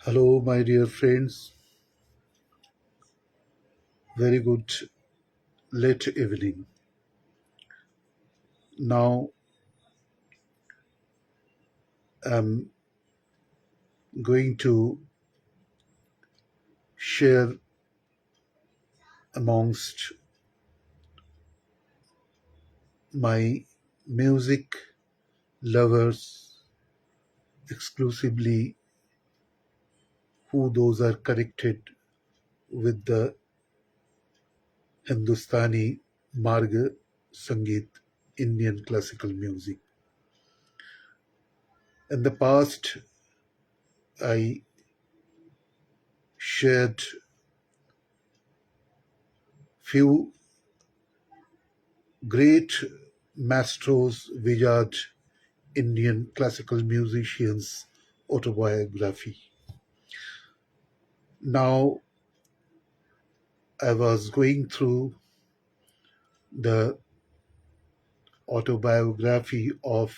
Hello, my dear friends. Very good late evening. Now I'm going to share amongst my music lovers exclusively who those are connected with the Hindustani Marg Sangeet, Indian classical music. In the past, I shared few great maestros, Vijay Indian classical musicians' autobiography. Now, I was going through the autobiography of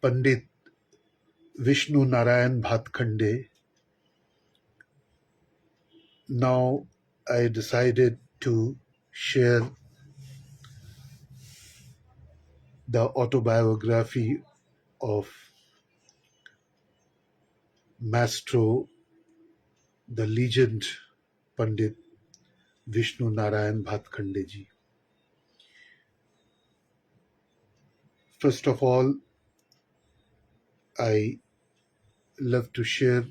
Pandit Vishnu Narayan Bhatkhande. Now, I decided to share the autobiography of Maestro, the legend Pandit Vishnu Narayan Bhatkhande ji. First of all, I love to share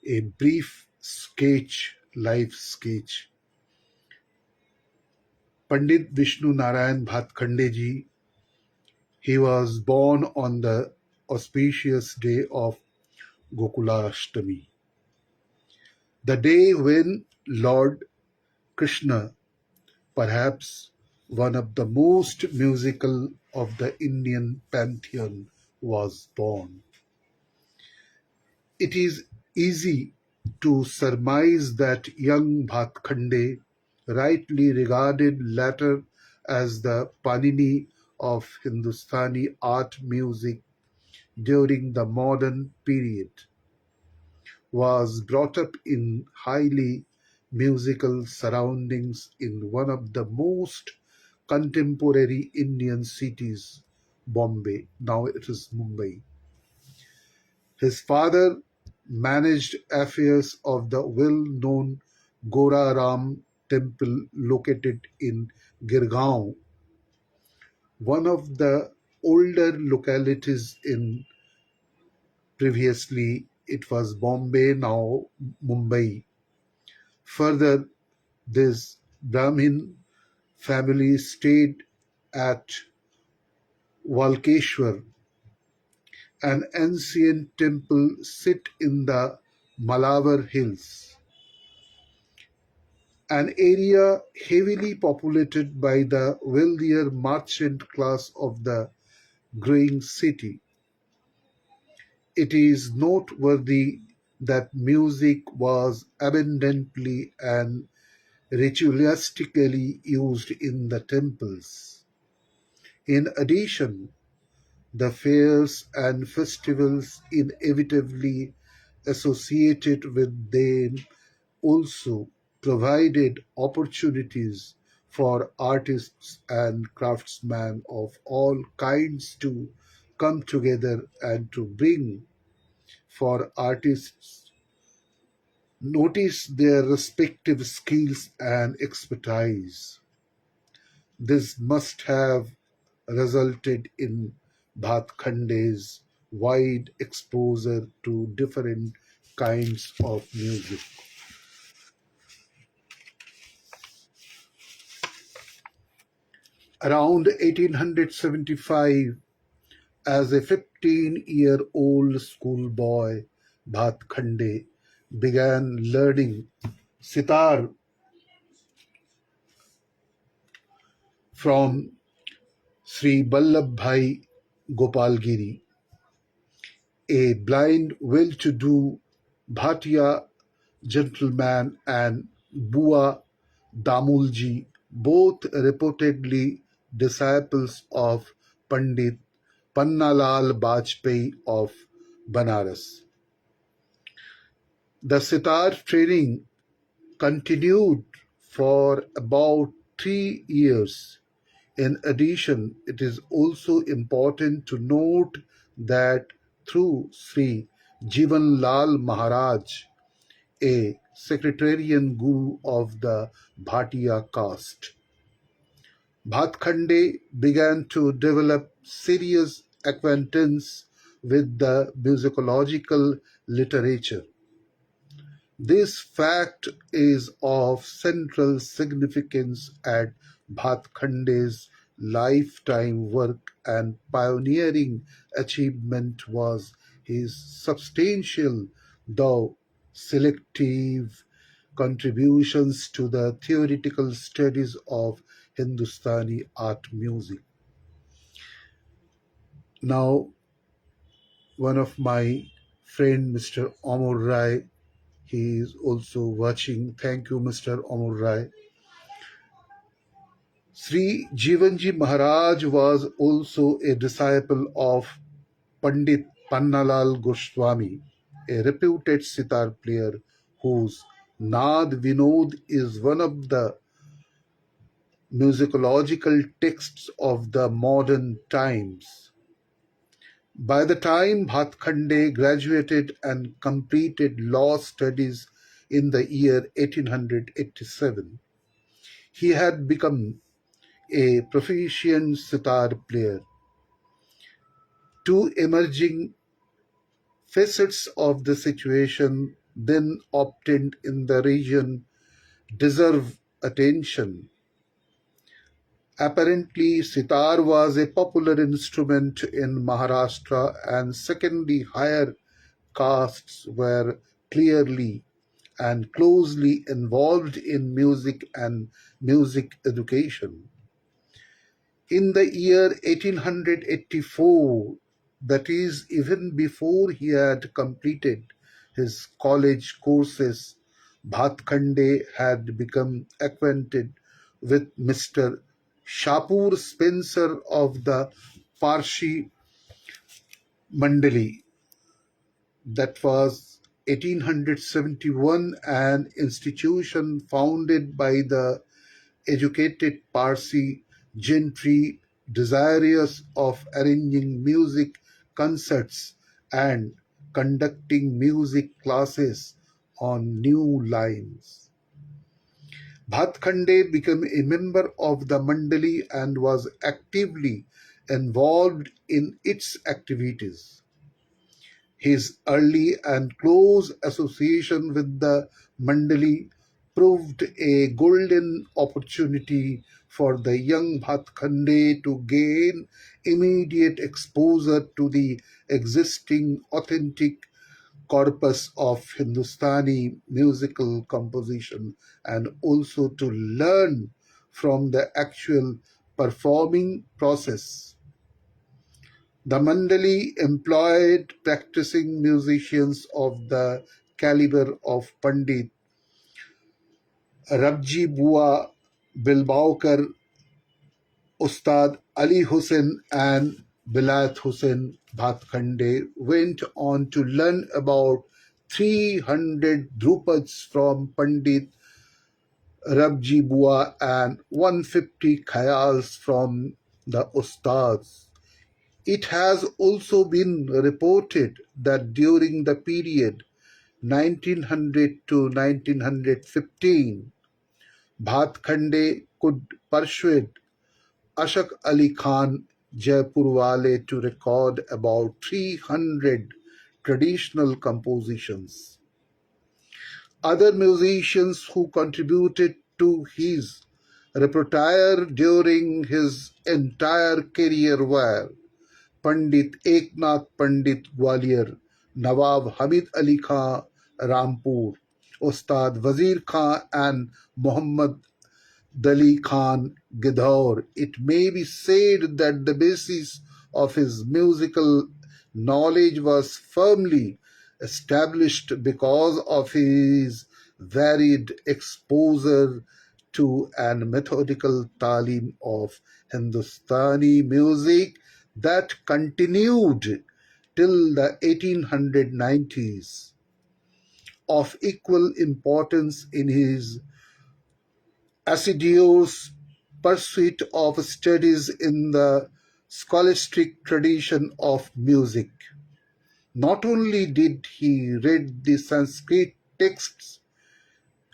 a brief sketch, life sketch. Pandit Vishnu Narayan Bhatkhande ji, he was born on the auspicious day of Gokulashtami, the day when Lord Krishna, perhaps one of the most musical of the Indian pantheon, was born. It is easy to surmise that young Bhatkhande, rightly regarded later as the Panini of Hindustani art music during the modern period, was brought up in highly musical surroundings in one of the most contemporary Indian cities, Bombay. Now it is Mumbai. His father managed affairs of the well-known Gora Ram temple located in Girgaon, one of the older localities in previously it was Bombay, now Mumbai. Further, this Brahmin family stayed at Walkeshwar, an ancient temple sit in the Malabar Hills, an area heavily populated by the wealthier merchant class of the growing city. It is noteworthy that music was abundantly and ritualistically used in the temples. In addition, the fairs and festivals inevitably associated with them also provided opportunities for artists and craftsmen of all kinds to come together and to bring for artists notice their respective skills and expertise. This must have resulted in Bhatkhande's wide exposure to different kinds of music. Around 1875, as a 15-year-old schoolboy, Bhatkhande began learning sitar from Sri Vallabhbhai Gopalgiri, a blind, well-to-do Bhatia gentleman, and Bua Damulji, both reportedly disciples of Pandit Pannalal Bajpayee of Banaras. The sitar training continued for about 3 years. In addition, it is also important to note that through Sri Jivan Lal Maharaj, a sectarian guru of the Bhatia caste, Bhatkhande began to develop serious acquaintance with the musicological literature. This fact is of central significance at Bhatkhande's lifetime work, and pioneering achievement was his substantial, though selective, contributions to the theoretical studies of Hindustani art music. Now, one of my friend, Mr. Amar Rai, he is also watching. Thank you, Mr. Amar Rai. Sri Jivanji Maharaj was also a disciple of Pandit Pannalal Goswami, a reputed sitar player whose Nad Vinod is one of the musicological texts of the modern times. By the time Bhatkhande graduated and completed law studies in the year 1887, he had become a proficient sitar player. Two emerging facets of the situation then obtained in the region deserve attention. Apparently, sitar was a popular instrument in Maharashtra, and secondly, higher castes were clearly and closely involved in music and music education. In the year 1884, that is, even before he had completed his college courses, Bhatkhande had become acquainted with Mr. Shapur Spencer of the Parshi Mandali. That was 1871, an institution founded by the educated Parsi gentry desirous of arranging music concerts and conducting music classes on new lines. Bhatkhande became a member of the Mandali and was actively involved in its activities. His early and close association with the Mandali proved a golden opportunity for the young Bhatkhande to gain immediate exposure to the existing authentic corpus of Hindustani musical composition and also to learn from the actual performing process. The Mandali employed practicing musicians of the caliber of Pandit Rabji Bua Bilbaukar, Ustad Ali Hussain, and Bilat Hussain. Bhatkhande went on to learn about 300 Drupads from Pandit Rabji Bua and 150 khayals from the Ustads. It has also been reported that during the period 1900 to 1915, Bhatkhande could persuade Ashok Ali Khan Jaipurwale to record about 300 traditional compositions. Other musicians who contributed to his repertoire during his entire career were Pandit Eknath Pandit Gwalior, Nawab Hamid Ali Khan Rampur, Ustad Wazir Khan, and Muhammad Dali Khan Gidhaur. It may be said that the basis of his musical knowledge was firmly established because of his varied exposure to and methodical talim of Hindustani music that continued till the 1890s. Of equal importance in his assiduous pursuit of studies in the scholastic tradition of music. Not only did he read the Sanskrit texts,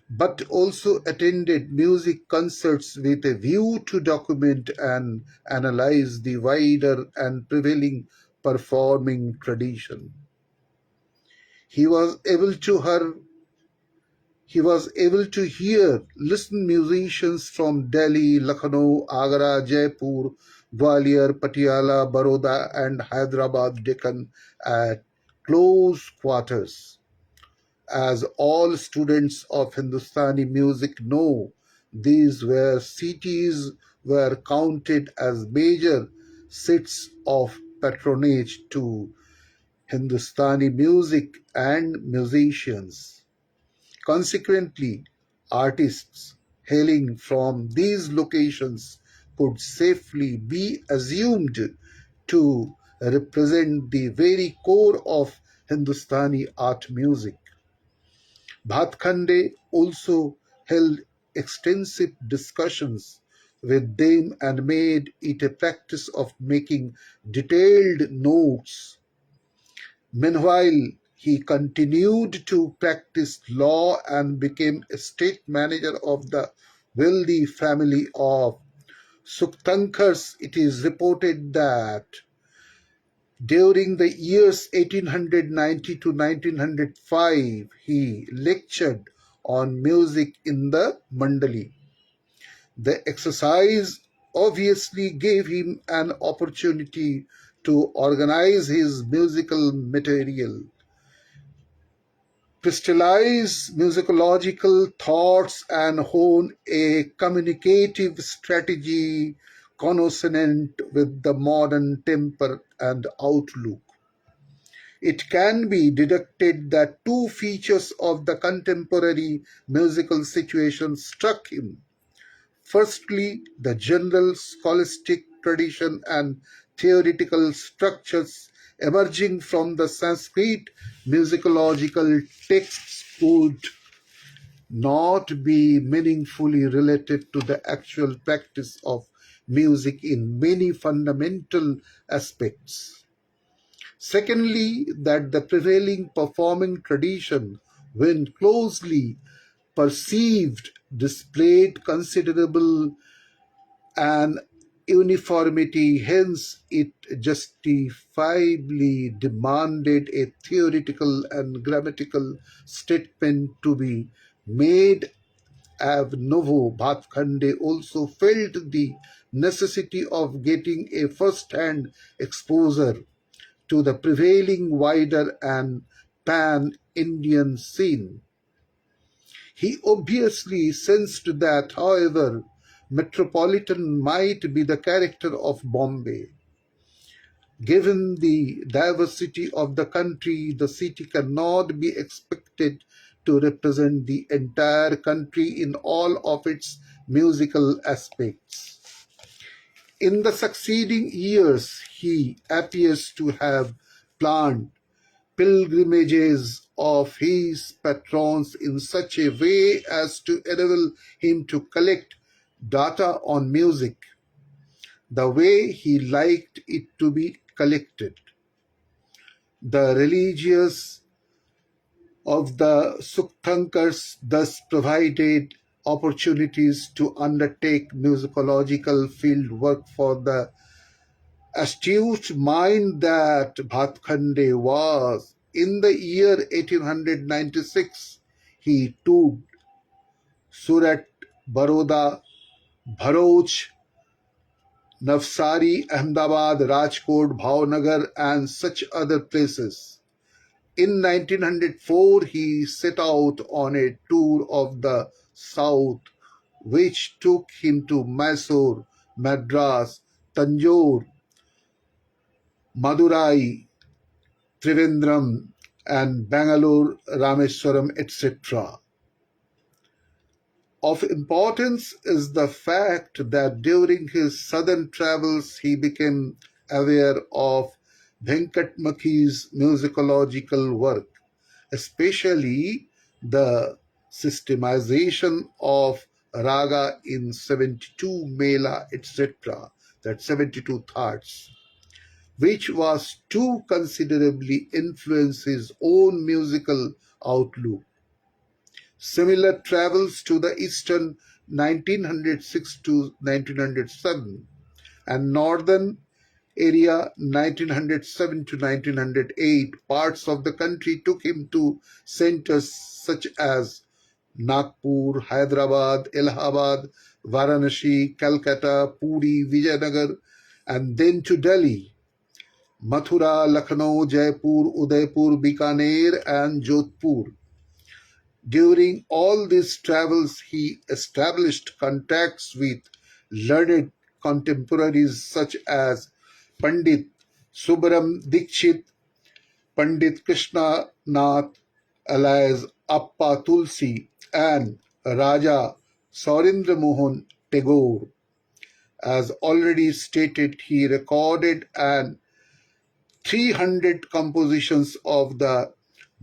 but also attended music concerts with a view to document and analyze the wider and prevailing performing tradition. He was able to hear He was able to hear, listen musicians from Delhi, Lucknow, Agra, Jaipur, Gwalior, Patiala, Baroda, and Hyderabad Deccan at close quarters. As all students of Hindustani music know, these were cities were counted as major seats of patronage to Hindustani music and musicians. Consequently, artists hailing from these locations could safely be assumed to represent the very core of Hindustani art music. Bhatkhande also held extensive discussions with them and made it a practice of making detailed notes. Meanwhile, he continued to practice law and became a state manager of the wealthy family of Suktankars. It is reported that during the years 1890 to 1905, he lectured on music in the Mandali. The exercise obviously gave him an opportunity to organize his musical material, crystallize musicological thoughts, and hone a communicative strategy consonant with the modern temper and outlook. It can be deducted that two features of the contemporary musical situation struck him. Firstly, the general scholastic tradition and theoretical structures emerging from the Sanskrit musicological texts could not be meaningfully related to the actual practice of music in many fundamental aspects. Secondly, that the prevailing performing tradition, when closely perceived, displayed considerable and uniformity. Hence, it justifiably demanded a theoretical and grammatical statement to be made ab novo. Bhatkhande also felt the necessity of getting a first hand exposure to the prevailing wider and pan Indian scene. He obviously sensed that, however metropolitan might be the character of Bombay, given the diversity of the country, the city cannot be expected to represent the entire country in all of its musical aspects. In the succeeding years, he appears to have planned pilgrimages of his patrons in such a way as to enable him to collect data on music the way he liked it to be collected. The religious of the Suktankars thus provided opportunities to undertake musicological field work for the astute mind that Bhatkhande was. In the year 1896, he toured Surat, Baroda, Bharuch, Navsari, Ahmedabad, Rajkot, Bhavnagar, and such other places. In 1904, he set out on a tour of the south, which took him to Mysore, Madras, Tanjore, Madurai, Trivandrum, and Bangalore, Rameswaram, etc. Of importance is the fact that during his southern travels he became aware of Venkat Makhi's musicological work, especially the systemization of raga in 72 mela, etc., that 72 thoughts, which was to considerably influence his own musical outlook. Similar travels to the eastern 1906 to 1907 and northern area 1907 to 1908 parts of the country took him to centers such as Nagpur, Hyderabad, Allahabad, Varanasi, Calcutta, Puri, Vijayanagar, and then to Delhi, Mathura, Lucknow, Jaipur, Udaipur, Bikaner, and Jodhpur. During all these travels, he established contacts with learned contemporaries such as Pandit Subram Dikshit, Pandit Krishna Nath, alias Appa Tulsi, and Raja Saurindra Mohan Tagore. As already stated, he recorded an 300 compositions of the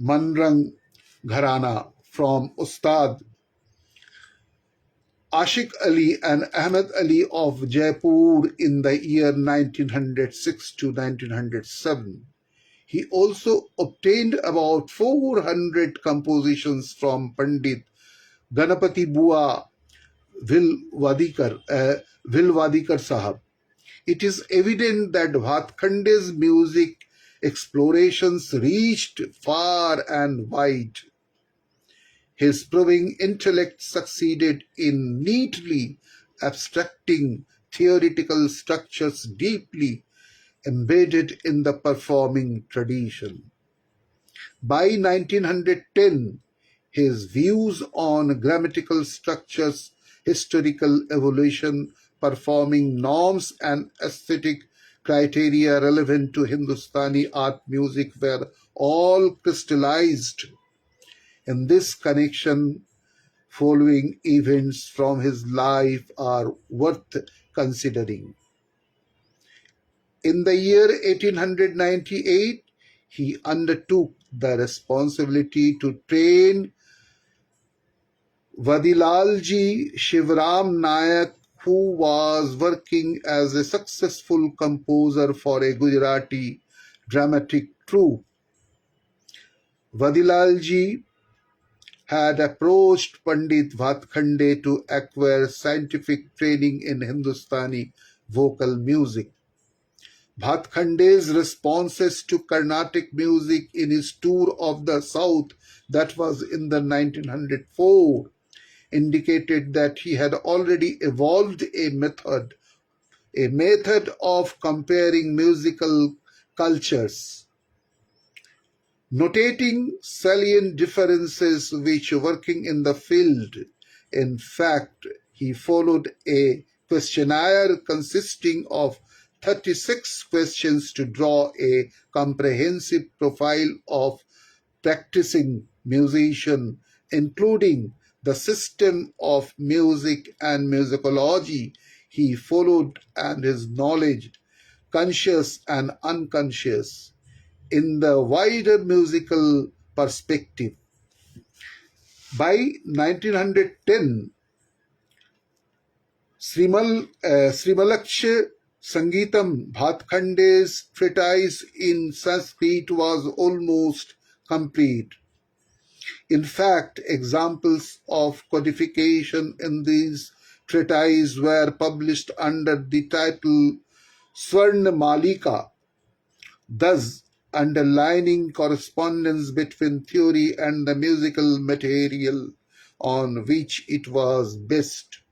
Manrang Gharana from Ustad Ashik Ali and Ahmed Ali of Jaipur in the year 1906 to 1907. He also obtained about 400 compositions from Pandit Ganapati Bua Vilwadikar Sahab. It is evident that Bhatkhande's music explorations reached far and wide. His probing intellect succeeded in neatly abstracting theoretical structures deeply embedded in the performing tradition. By 1910, his views on grammatical structures, historical evolution, performing norms, and aesthetic criteria relevant to Hindustani art music were all crystallized. In this connection, following events from his life are worth considering. In the year 1898, he undertook the responsibility to train Vadilalji Shivram Nayak, who was working as a successful composer for a Gujarati dramatic troupe. Vadilalji had approached Pandit Bhatkhande to acquire scientific training in Hindustani vocal music. Bhatkhande's responses to Carnatic music in his tour of the South, that was in the 1904, indicated that he had already evolved a method of comparing musical cultures, notating salient differences which working in the field. In fact, he followed a questionnaire consisting of 36 questions to draw a comprehensive profile of practicing musician, including the system of music and musicology he followed and his knowledge, conscious and unconscious, in the wider musical perspective. By 1910, Srimalaksha Sangeetam, Bhatkhande's treatise in Sanskrit, was almost complete. In fact, examples of codification in these treatises were published under the title Swarna Malika, thus underlining correspondence between theory and the musical material on which it was based.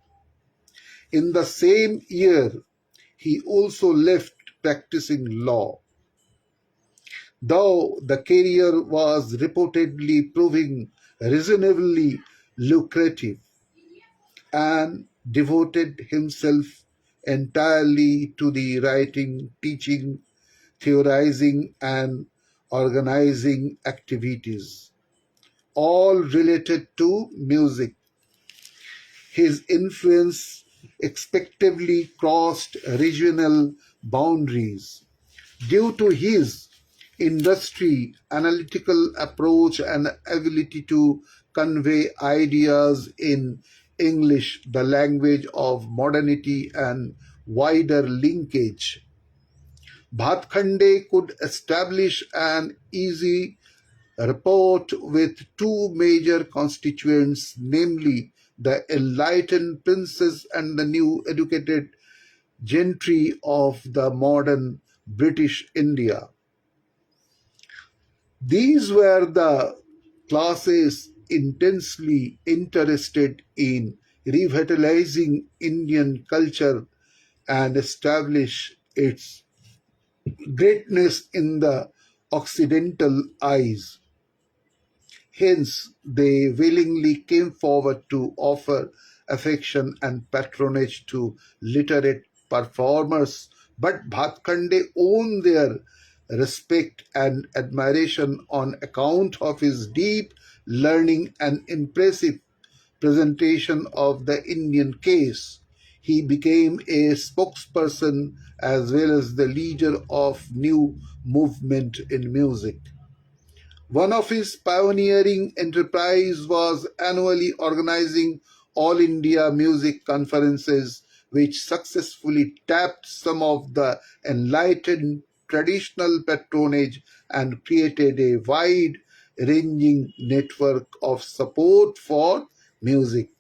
In the same year, he also left practicing law. Though the career was reportedly proving reasonably lucrative, and devoted himself entirely to the writing, teaching, theorizing, and organizing activities, all related to music. His influence expectedly crossed regional boundaries. Due to his industry, analytical approach, and ability to convey ideas in English, the language of modernity and wider linkage, Bhatkhande could establish an easy rapport with two major constituents, namely the enlightened princes and the new educated gentry of the modern British India. These were the classes intensely interested in revitalizing Indian culture and establish its greatness in the Occidental eyes. Hence, they willingly came forward to offer affection and patronage to literate performers, but Bhatkhande won their respect and admiration on account of his deep learning and impressive presentation of the Indian case. He became a spokesperson as well as the leader of new movement in music. One of his pioneering enterprise was annually organizing All India Music Conferences, which successfully tapped some of the enlightened traditional patronage and created a wide-ranging network of support for music.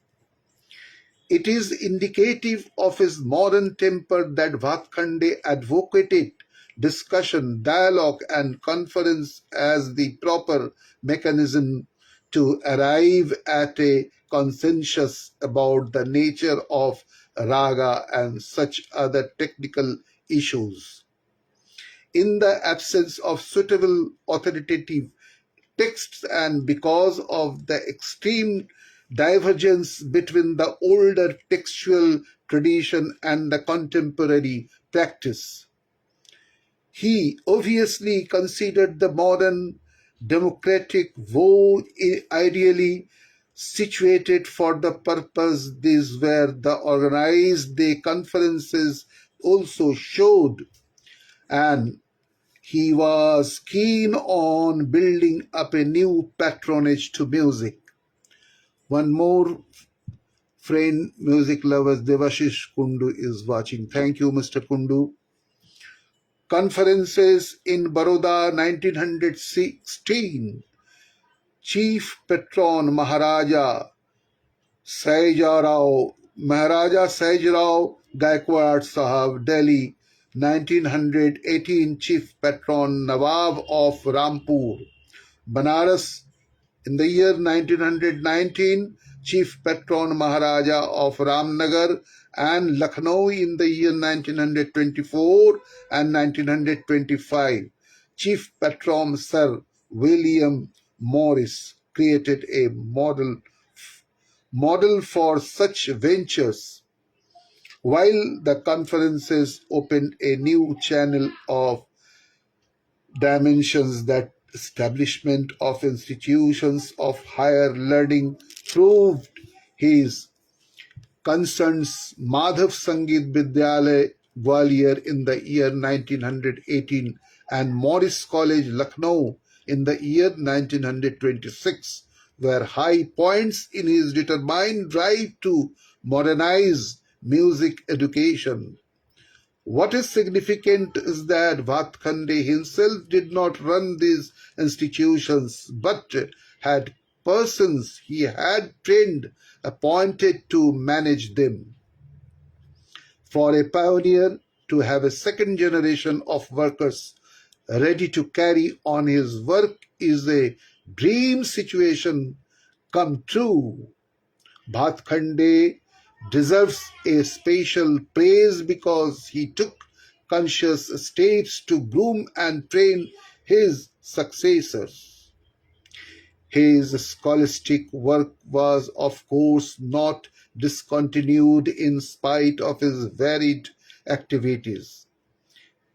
It is indicative of his modern temper that Bhatkhande advocated discussion, dialogue, and conference as the proper mechanism to arrive at a consensus about the nature of raga and such other technical issues. In the absence of suitable authoritative texts and because of the extreme divergence between the older textual tradition and the contemporary practice. He obviously considered the modern democratic vote ideally situated for the purpose. These were the organized the conferences also showed, and he was keen on building up a new patronage to music. One more friend, music lovers, Devashish Kundu is watching. Thank you, Mr. Kundu. Conferences in Baroda 1916. Chief Patron Maharaja Saijrao Gaikwad Sahab, Delhi 1918. Chief Patron Nawab of Rampur, Banaras in the year 1919, Chief Patron Maharaja of Ramnagar and Lucknow in the year 1924 and 1925. Chief Patron Sir William Morris created a model for such ventures, while the conferences opened a new channel of dimensions. That establishment of institutions of higher learning proved his concerns. Madhav Sangeet Vidyalaya Gwalior in the year 1918 and Morris College Lucknow in the year 1926 were high points in his determined drive to modernize music education. What is significant is that Bhatkhande himself did not run these institutions, but had persons he had trained appointed to manage them. For a pioneer to have a second generation of workers ready to carry on his work is a dream situation come true. Bhatkhande deserves a special praise because he took conscious steps to groom and train his successors. His scholastic work was, of course, not discontinued in spite of his varied activities.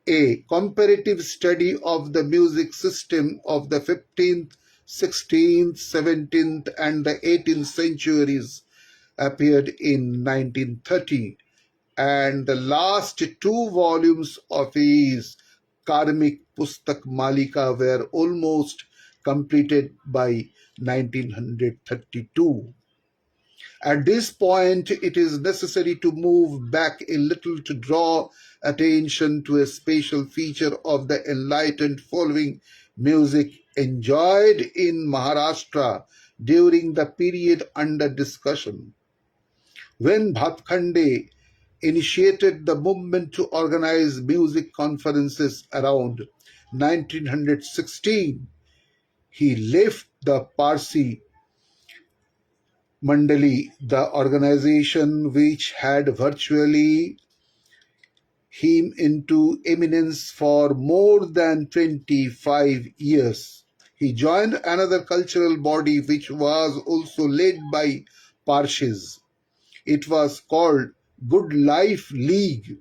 A comparative study of the music system of the 15th, 16th, 17th, and the 18th centuries appeared in 1930, and the last two volumes of his Karmik Pustak Malika were almost completed by 1932. At this point, it is necessary to move back a little to draw attention to a special feature of the enlightened following music enjoyed in Maharashtra during the period under discussion. When Bhatkhande initiated the movement to organize music conferences around 1916, he left the Parsi Mandali, the organization which had virtually him into eminence for more than 25 years. He joined another cultural body which was also led by Parsis. It was called Good Life League.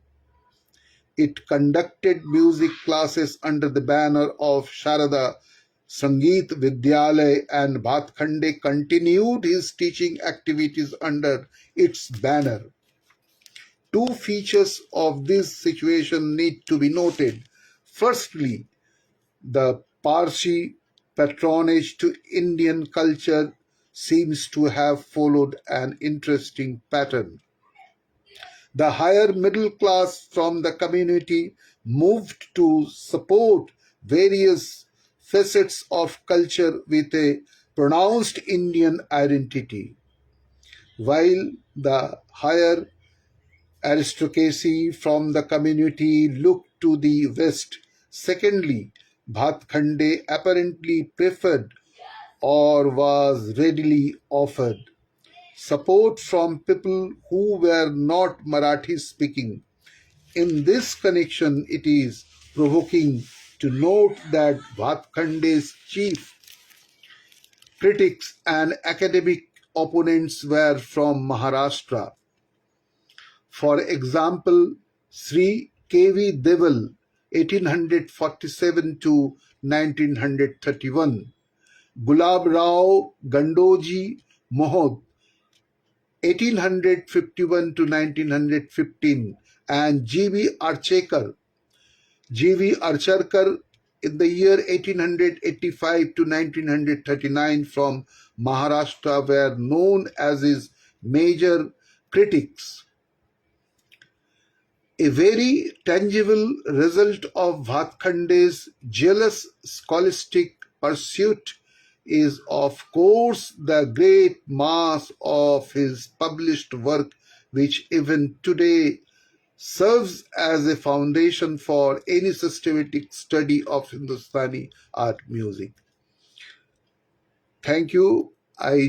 It conducted music classes under the banner of Sharada Sangeet Vidyalay, and Bhatkhande continued his teaching activities under its banner. Two features of this situation need to be noted. Firstly, the Parsi patronage to Indian culture seems to have followed an interesting pattern. The higher middle class from the community moved to support various facets of culture with a pronounced Indian identity, while the higher aristocracy from the community looked to the west. Secondly, Bhatkhande apparently preferred or was readily offered support from people who were not Marathi speaking. In this connection, it is provoking to note that Bhatkhande's chief critics and academic opponents were from Maharashtra. For example, Sri K.V. Deval, 1847 to 1931, Gulab Rao Gandoji Mohod, 1851 to 1915, and G.V. Archarkar in the year 1885 to 1939 from Maharashtra were known as his major critics. A very tangible result of Bhatkhande's jealous scholastic pursuit is, of course, the great mass of his published work, which even today serves as a foundation for any systematic study of Hindustani art music. Thank you. I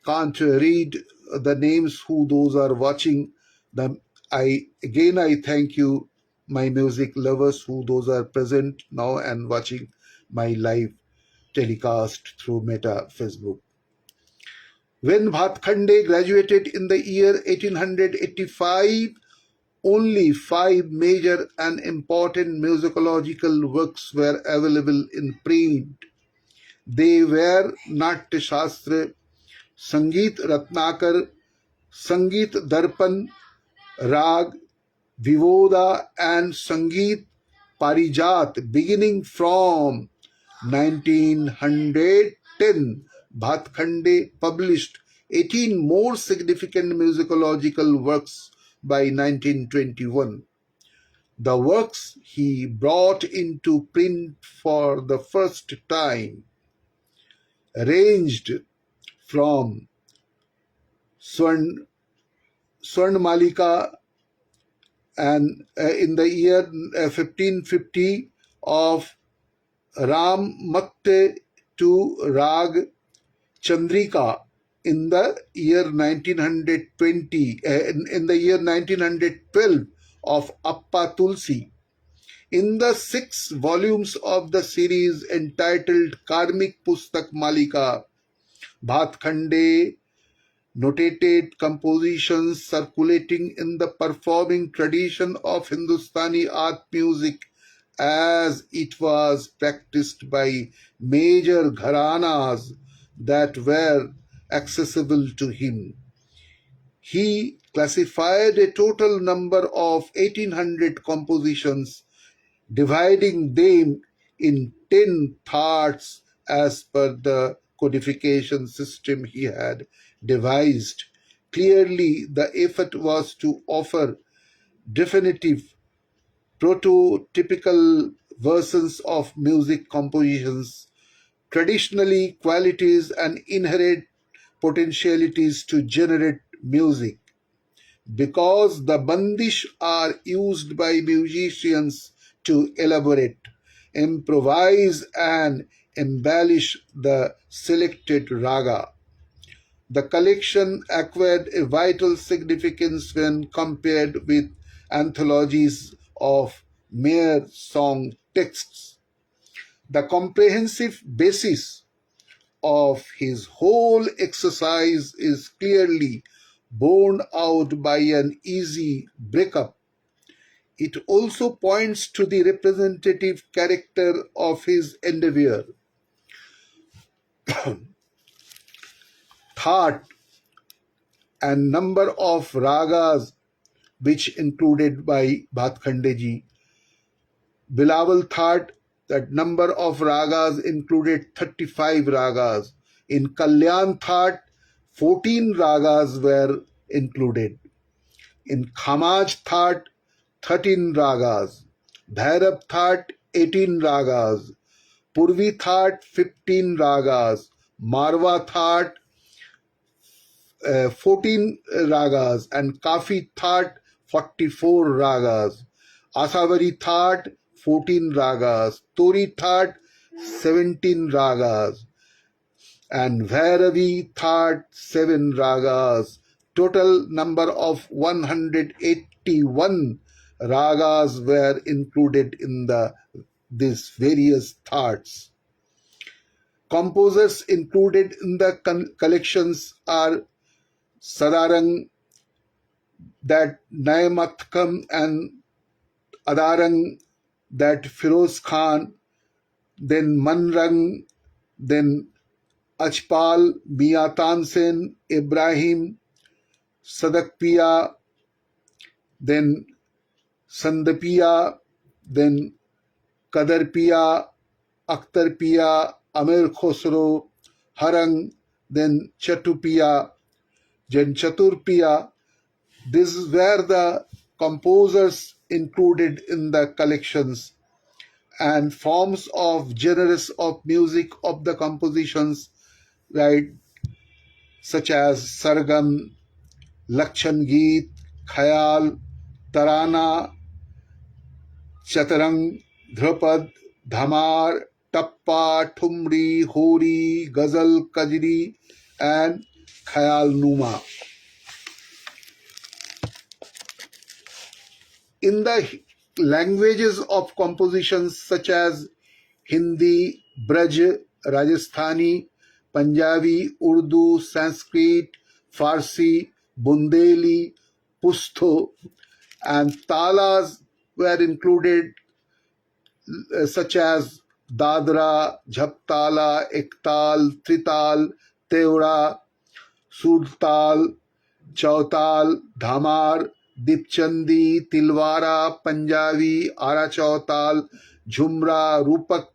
can't read the names who those are watching. I thank you, my music lovers, who those are present now and watching my live telecast through Meta Facebook. When Bhatkhande graduated in the year 1885, only 5 major and important musicological works were available in print. They were Natya Shastra, Sangeet Ratnakar, Sangeet Darpan, Rag, Vivoda, and Sangeet Parijat. Beginning from 1910, Bhatkhande published 18 more significant musicological works by 1921. The works he brought into print for the first time ranged from Swarn Malika and in the year 1550 of Ram Makte to Rag Chandrika in the year 1920, in the year 1912 of Appa Tulsi. In the 6 volumes of the series entitled Karmik Pustak Malika, Bhatkhande notated compositions circulating in the performing tradition of Hindustani art music as it was practiced by major gharanas that were accessible to him. He classified a total number of 1800 compositions dividing them in 10 thoughts as per the codification system he had devised. Clearly, the effort was to offer definitive, prototypical versions of music compositions, traditionally qualities and inherent potentialities to generate music. Because the bandish are used by musicians to elaborate, improvise, and embellish the selected raga. The collection acquired a vital significance when compared with anthologies of mere song texts. The comprehensive basis of his whole exercise is clearly borne out by an easy breakup. It also points to the representative character of his endeavor. Thought and number of ragas which included by Bhatkhandeji. Bilawal thought that number of ragas included 35 ragas. In Kalyan thought 14 ragas were included. In Khamaj thought 13 ragas. Bhairab thought 18 ragas. Purvi thought 15 ragas. Marwa thought 14 ragas, and Kafi thought 44 ragas. Asavari thought 14 ragas. Tori thought 17 ragas, and Bhairavi thought 7 ragas. Total number of 181 ragas were included in these various thoughts. Composers included in the collections are Sadarang, that Nayamatkam, and Adarang, that Firoz Khan, then Manrang, then Achpal, Mia Tansen, Ibrahim, Sadakpiya, then Sandapiya, then Kadarpiya, Akhtarpiya, Amir Khosro, Harang, then Chatupiya, then Chaturpiya. These were the composers included in the collections, and forms of genres of music of the compositions, right, such as Sargam, Lakshan Geet, Khayal, Tarana, Chatarang, Dhrupad, Dhamar, Tappa, Thumri, Hori, Ghazal, Kajri, and Khayal Numa. In the languages of compositions such as Hindi, Braj, Rajasthani, Punjabi, Urdu, Sanskrit, Farsi, Bundeli, Pushto, and talas were included, such as Dadra, Jhaptala, Ektal, Trital, Teura, Surtal, Chautal, Dhamar, Dipchandi, Tilwara, Punjabi, Ara Chautal, Jhumra, Rupak,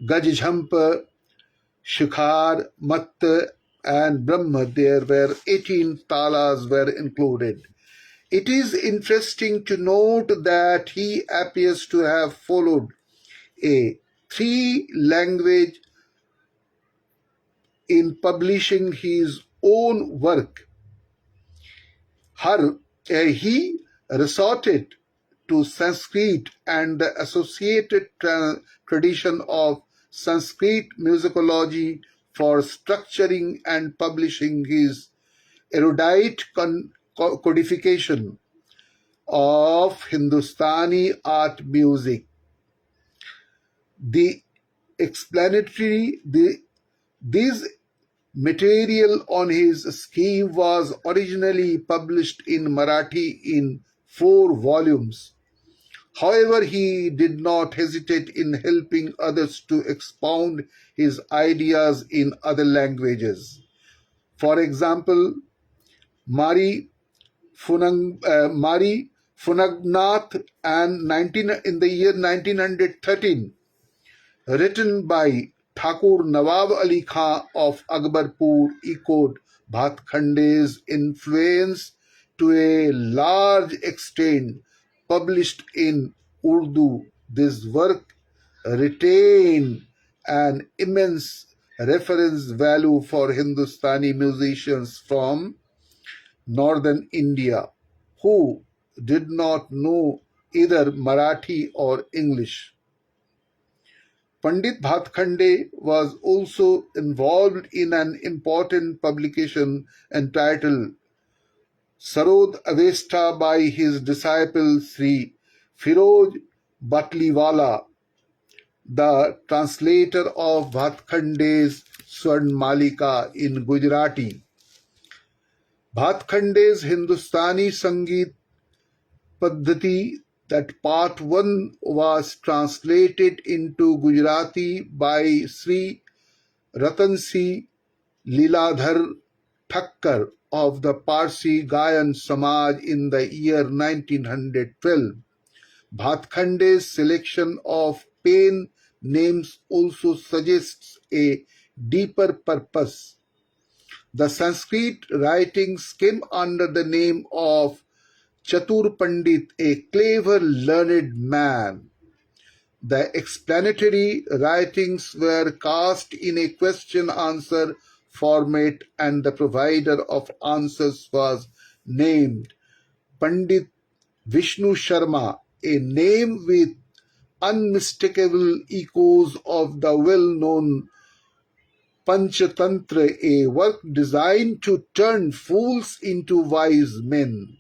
Gajjhamp, Shikhar, Mat, and Brahma. There were 18 talas were included. It is interesting to note that he appears to have followed a three-language in publishing his own work. He resorted to Sanskrit and the associated tradition of Sanskrit musicology for structuring and publishing his erudite codification of Hindustani art music. The explanatory, this material on his scheme was originally published in Marathi in 4 volumes. However, he did not hesitate in helping others to expound his ideas in other languages. For example, Mari Phunagnath and in the year 1913, written by Thakur Nawab Ali Khan of Akbarpur, echoed Bhatkhande's influence to a large extent. Published in Urdu, this work retained an immense reference value for Hindustani musicians from northern India who did not know either Marathi or English. Pandit Bhatkhande was also involved in an important publication entitled Sarod Avesta by his disciple Sri Firoz Batliwala, the translator of Bhatkhande's Swarn Malika in Gujarati. Bhatkhande's Hindustani Sangeet Paddhati, that part 1 was translated into Gujarati by Sri Ratansi Liladhar Thakkar of the Parsi Gayan Samaj in the year 1912. Bhatkhande's selection of pen names also suggests a deeper purpose. The Sanskrit writings came under the name of Chatur Pandit, a clever, learned man. The explanatory writings were cast in a question-answer format, and the provider of answers was named Pandit Vishnu Sharma, a name with unmistakable echoes of the well-known Panchatantra, a work designed to turn fools into wise men.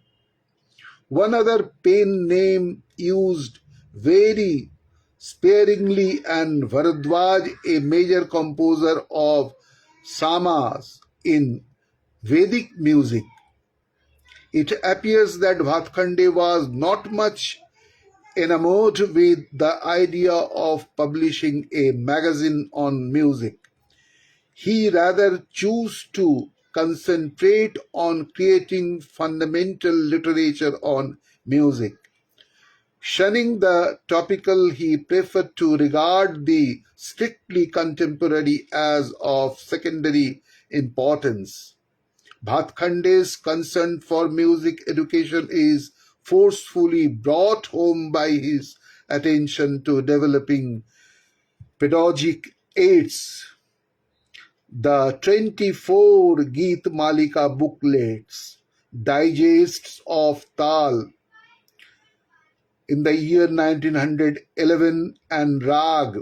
One other pen name used very sparingly, and Bharadwaj, a major composer of samas in Vedic music. It appears that Bhatkhande was not much enamored with the idea of publishing a magazine on music. He rather chose to concentrate on creating fundamental literature on music. Shunning the topical, he preferred to regard the strictly contemporary as of secondary importance. Bhatkhande's concern for music education is forcefully brought home by his attention to developing pedagogic aids. The 24 Geet Malika booklets, digests of Tal in the year 1911 and Rag,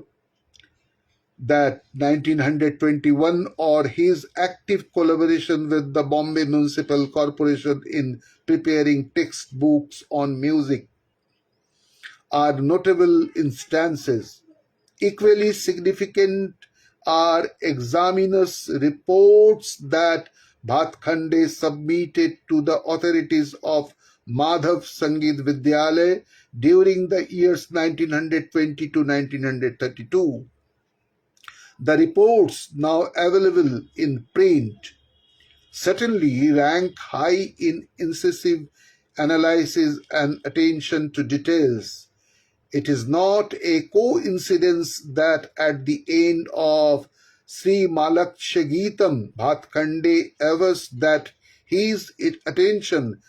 that 1921, or his active collaboration with the Bombay Municipal Corporation in preparing textbooks on music, are notable instances. Equally significant are examiners' reports that Bhatkhande submitted to the authorities of Madhav Sangeet Vidyalaya during the years 1920 to 1932. The reports now available in print certainly rank high in incisive analysis and attention to details. It is not a coincidence that at the end of Sri Malakshageetam, Bhatkhande avers that his attention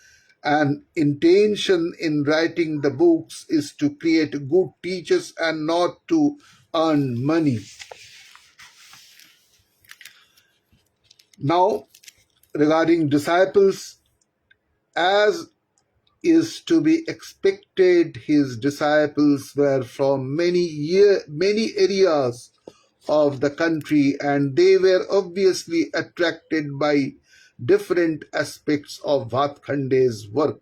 and intention in writing the books is to create good teachers and not to earn money. Now, regarding disciples, as is to be expected, his disciples were from many areas of the country, and they were obviously attracted by different aspects of Bhatkhande's work.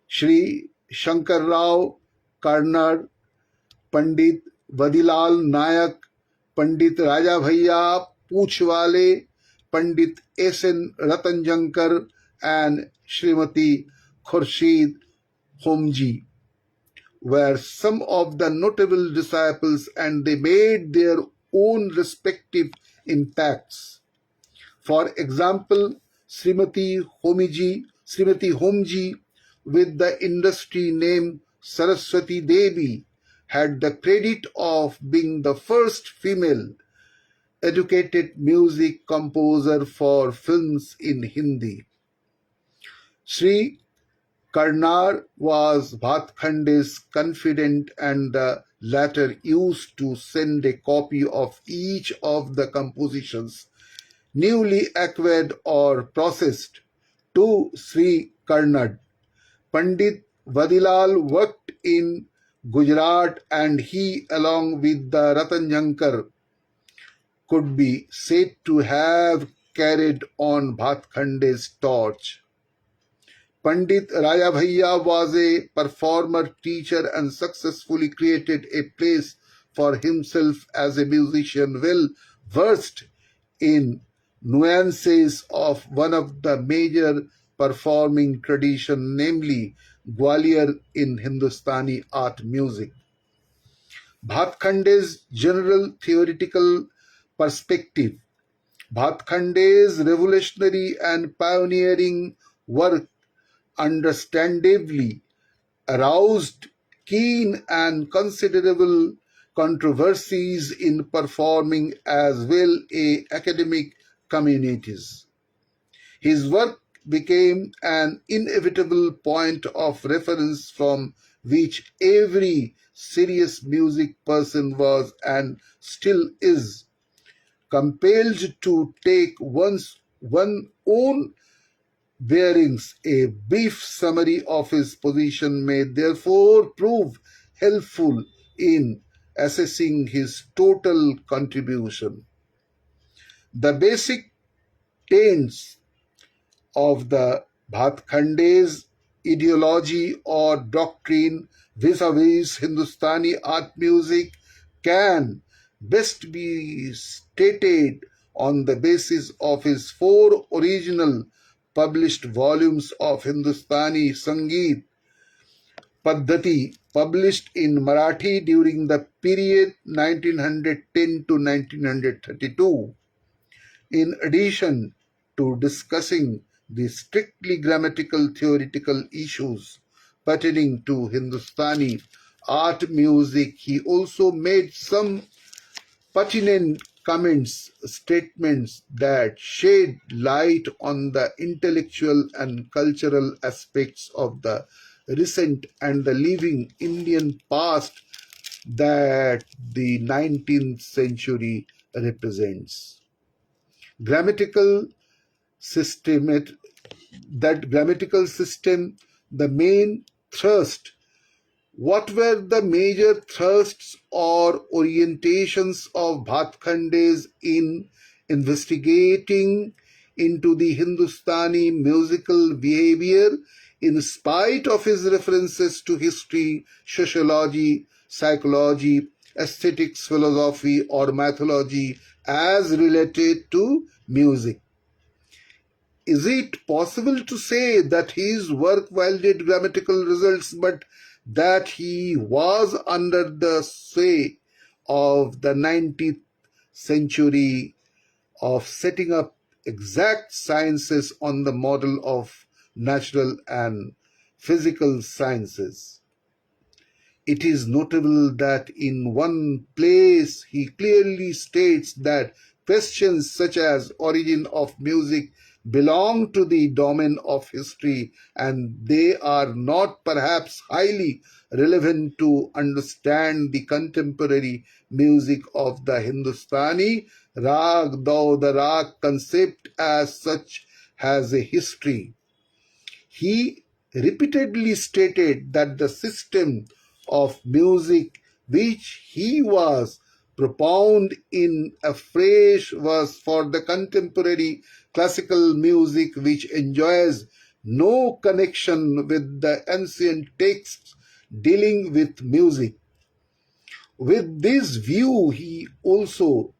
Shri Shankar Rao Karnar, Pandit Vadilal Nayak, Pandit Raja Bhaiya Poochwale, Pandit S.N. Ratanjankar, and Srimati Khurshid Homji were some of the notable disciples, and they made their own respective impacts. For example, Srimati Homji with the industry name Saraswati Devi, had the credit of being the first female educated music composer for films in Hindi. Sri Karnar was Bhatkhande's confidant, and the latter used to send a copy of each of the compositions, newly acquired or processed, to Sri Karnad. Pandit Vadilal worked in Gujarat, and he, along with the Ratanjankar, could be said to have carried on Bhatkhande's torch. Pandit Rayabhaiya was a performer, teacher, and successfully created a place for himself as a musician, well versed in nuances of one of the major performing tradition, namely Gwalior in Hindustani art music. Bhatkhande's general theoretical perspective, Bhatkhande's revolutionary and pioneering work understandably aroused keen and considerable controversies in performing as well as academic communities. His work became an inevitable point of reference from which every serious music person was and still is compelled to take one own bearings. A brief summary of his position may therefore prove helpful in assessing his total contribution. The basic tenets of the Bhatkhande's ideology or doctrine vis-a-vis Hindustani art music can best be stated on the basis of his four original published volumes of Hindustani Sangeet Paddhati, published in Marathi during the period 1910 to 1932. In addition to discussing the strictly grammatical theoretical issues pertaining to Hindustani art music, he also made some pertinent comments, statements that shed light on the intellectual and cultural aspects of the recent and the living Indian past that the 19th century represents. Grammatical system, that grammatical system, the main thrust. What were the major thrusts or orientations of Bhatkhande's in investigating into the Hindustani musical behavior in spite of his references to history, sociology, psychology, aesthetics, philosophy, or mythology as related to music? Is it possible to say that his work yielded grammatical results, but that he was under the sway of the 19th century of setting up exact sciences on the model of natural and physical sciences? It is notable that in one place he clearly states that questions such as origin of music belong to the domain of history, and they are not perhaps highly relevant to understand the contemporary music of the Hindustani rag, though the rag concept as such has a history. He repeatedly stated that the system of music which he was propound in afresh was for the contemporary classical music which enjoys no connection with the ancient texts dealing with music. With this view, he also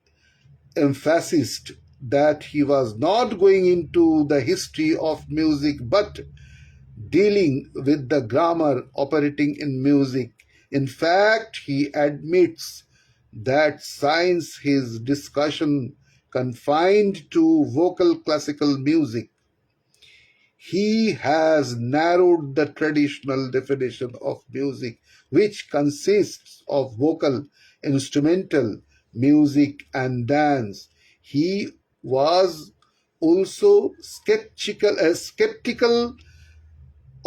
emphasized that he was not going into the history of music but dealing with the grammar operating in music. In fact, he admits that since his discussion confined to vocal classical music, he has narrowed the traditional definition of music, which consists of vocal, instrumental, music, and dance. He was also skeptical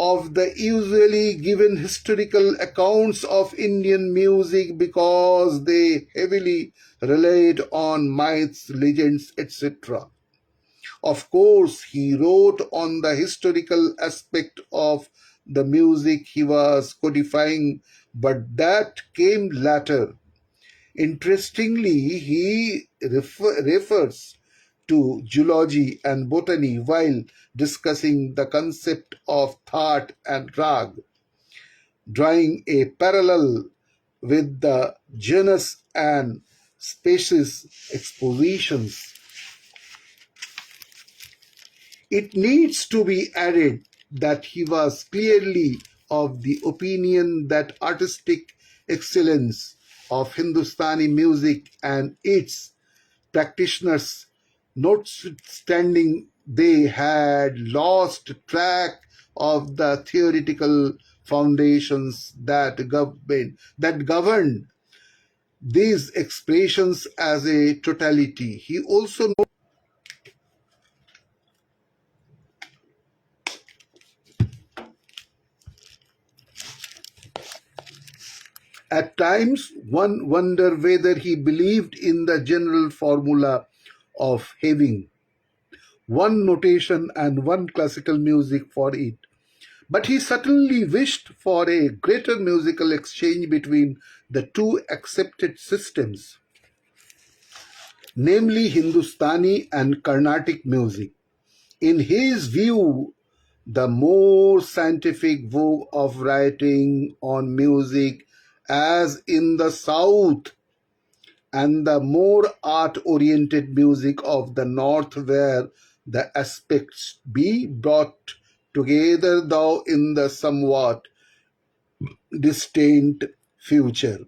of the usually given historical accounts of Indian music because they heavily relied on myths, legends, etc. Of course, he wrote on the historical aspect of the music he was codifying, but that came later. Interestingly, he refers to zoology and botany while discussing the concept of thought and rag, drawing a parallel with the genus and species expositions. It needs to be added that he was clearly of the opinion that artistic excellence of Hindustani music and its practitioners, notwithstanding they had lost track of the theoretical foundations that governed these expressions as a totality. He also at times one wonder whether he believed in the general formula of having one notation and one classical music for it. But he certainly wished for a greater musical exchange between the two accepted systems, namely Hindustani and Carnatic music. In his view, the more scientific vogue of writing on music, as in the South, and the more art-oriented music of the North, where the aspects be brought together, though in the somewhat distant future.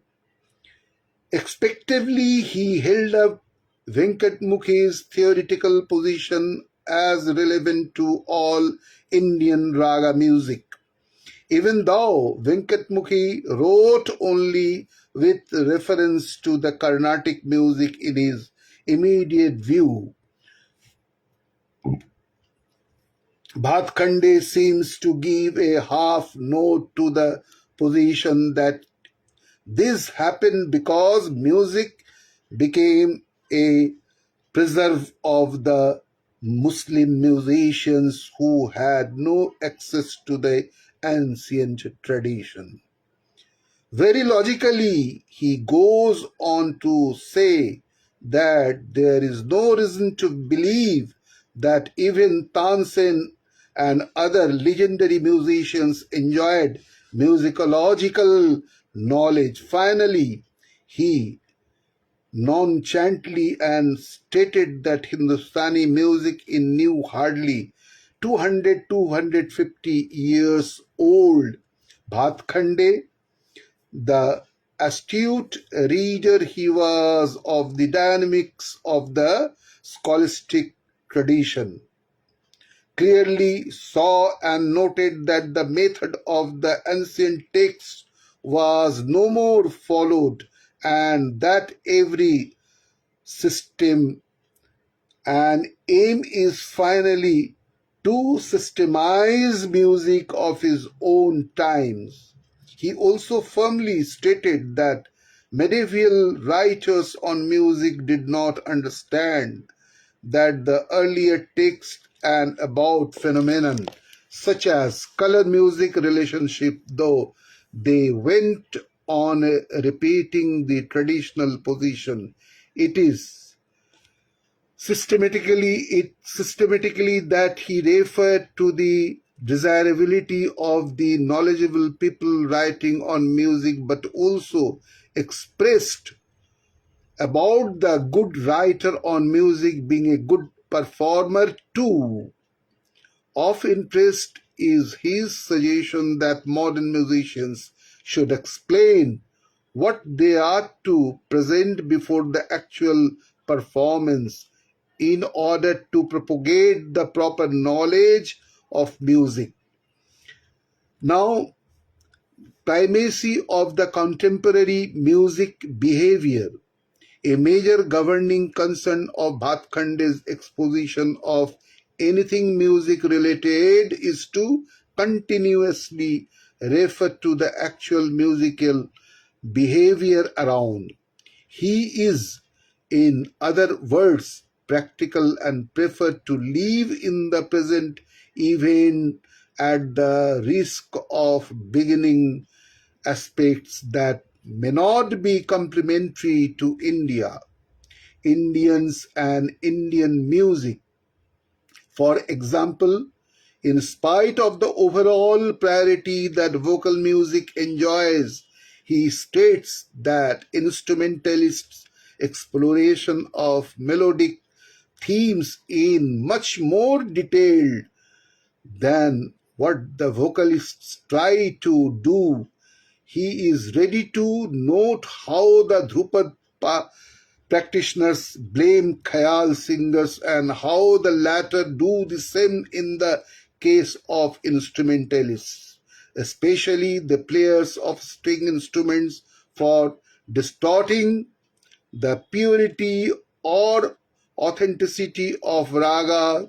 Expectively, he held up Venkatmukhi's theoretical position as relevant to all Indian raga music, even though Venkatmukhi wrote only with reference to the Carnatic music in his immediate view. Bhatkhande seems to give a half note to the position that this happened because music became a preserve of the Muslim musicians who had no access to the ancient tradition. Very logically, he goes on to say that there is no reason to believe that even Tansen and other legendary musicians enjoyed musicological knowledge. Finally, he nonchalantly and stated that Hindustani music is new hardly 200-250 years old. Bhatkhande, the astute reader he was of the dynamics of the scholastic tradition, clearly saw and noted that the method of the ancient texts was no more followed, and that every system and aim is finally to systemize music of his own times. He also firmly stated that medieval writers on music did not understand that the earlier text and about phenomenon such as color music relationship, though they went on repeating the traditional position, it is systematically that he referred to the desirability of the knowledgeable people writing on music, but also expressed about the good writer on music being a good performer too. Of interest is his suggestion that modern musicians should explain what they are to present before the actual performance in order to propagate the proper knowledge of music. Now, primacy of the contemporary music behavior. A major governing concern of Bhatkande's exposition of anything music related is to continuously refer to the actual musical behavior around. He is, in other words, practical and prefer to live in the present even at the risk of beginning aspects that may not be complementary to India, Indians, and Indian music. For example, in spite of the overall priority that vocal music enjoys, he states that instrumentalists' exploration of melodic themes in much more detail than what the vocalists try to do. He is ready to note how the Dhrupad practitioners blame Khayal singers and how the latter do the same in the case of instrumentalists, especially the players of string instruments, for distorting the purity or authenticity of raga.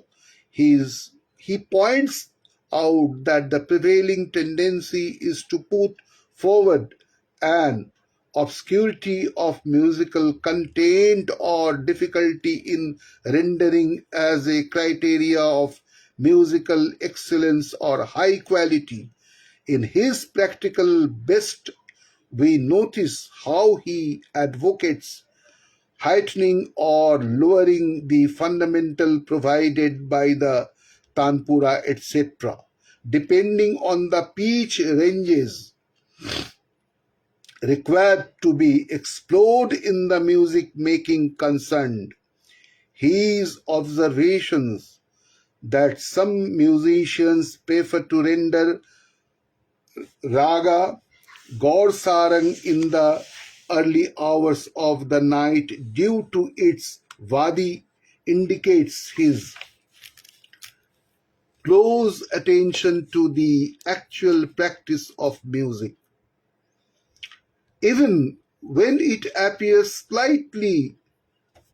He points out that the prevailing tendency is to put forward an obscurity of musical content or difficulty in rendering as a criteria of musical excellence or high quality. In his practical best, we notice how he advocates heightening or lowering the fundamental provided by the tanpura, etc., depending on the pitch ranges required to be explored in the music making concerned. His observations that some musicians prefer to render raga Gaur Sarang in the early hours of the night due to its Vadi indicates his close attention to the actual practice of music. Even when it appears slightly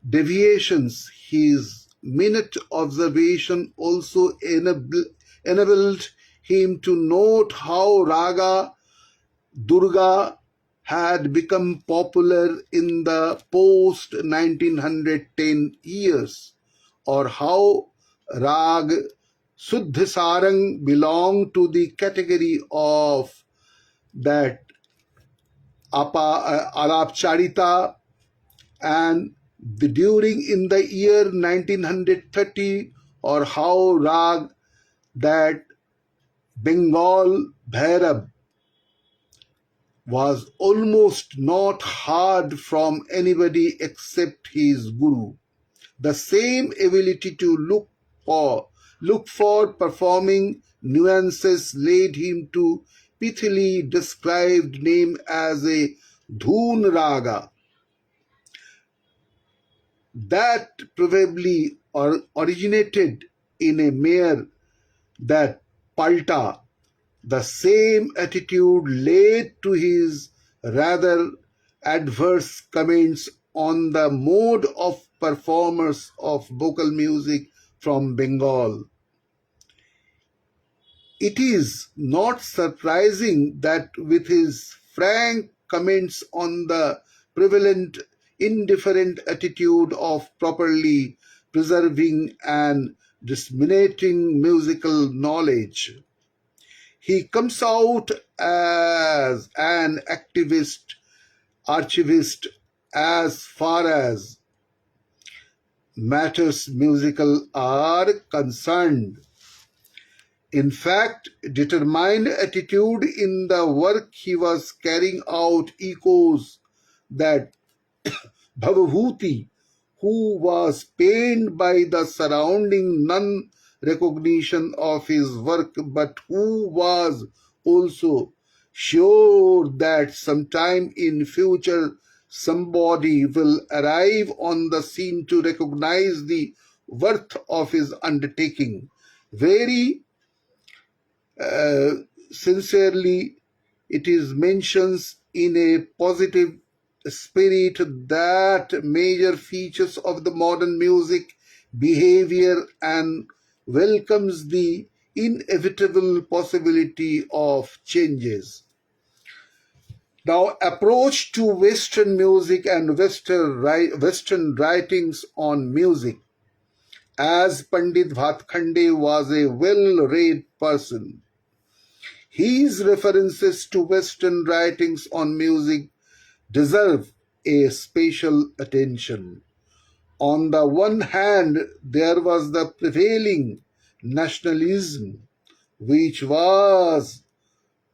deviations, his minute observation also enabled him to note how Raga Durga had become popular in the post 1910 years, or how Rag Suddh Sarang belonged to the category of that Alapcharita, and during in the year 1930, or how Rag that Bengal Bhairab was almost not heard from anybody except his guru. The same ability to look for performing nuances led him to pithily described name as a dhoon raga that probably originated in a mare that palta. The same attitude led to his rather adverse comments on the mode of performers of vocal music from Bengal. It is not surprising that with his frank comments on the prevalent indifferent attitude of properly preserving and disseminating musical knowledge, he comes out as an activist, archivist as far as matters musical are concerned. In fact, determined attitude in the work he was carrying out echoes that Bhavabhuti, who was pained by the surrounding non-recognition of his work, but who was also sure that sometime in future somebody will arrive on the scene to recognize the worth of his undertaking. Very uh, sincerely, it is mentions in a positive spirit that major features of the modern music behavior and welcomes the inevitable possibility of changes. Now, approach to Western music and Western writings on music. As Pandit Bhatkhande was a well-read person, his references to Western writings on music deserve a special attention. On the one hand, there was the prevailing nationalism, which was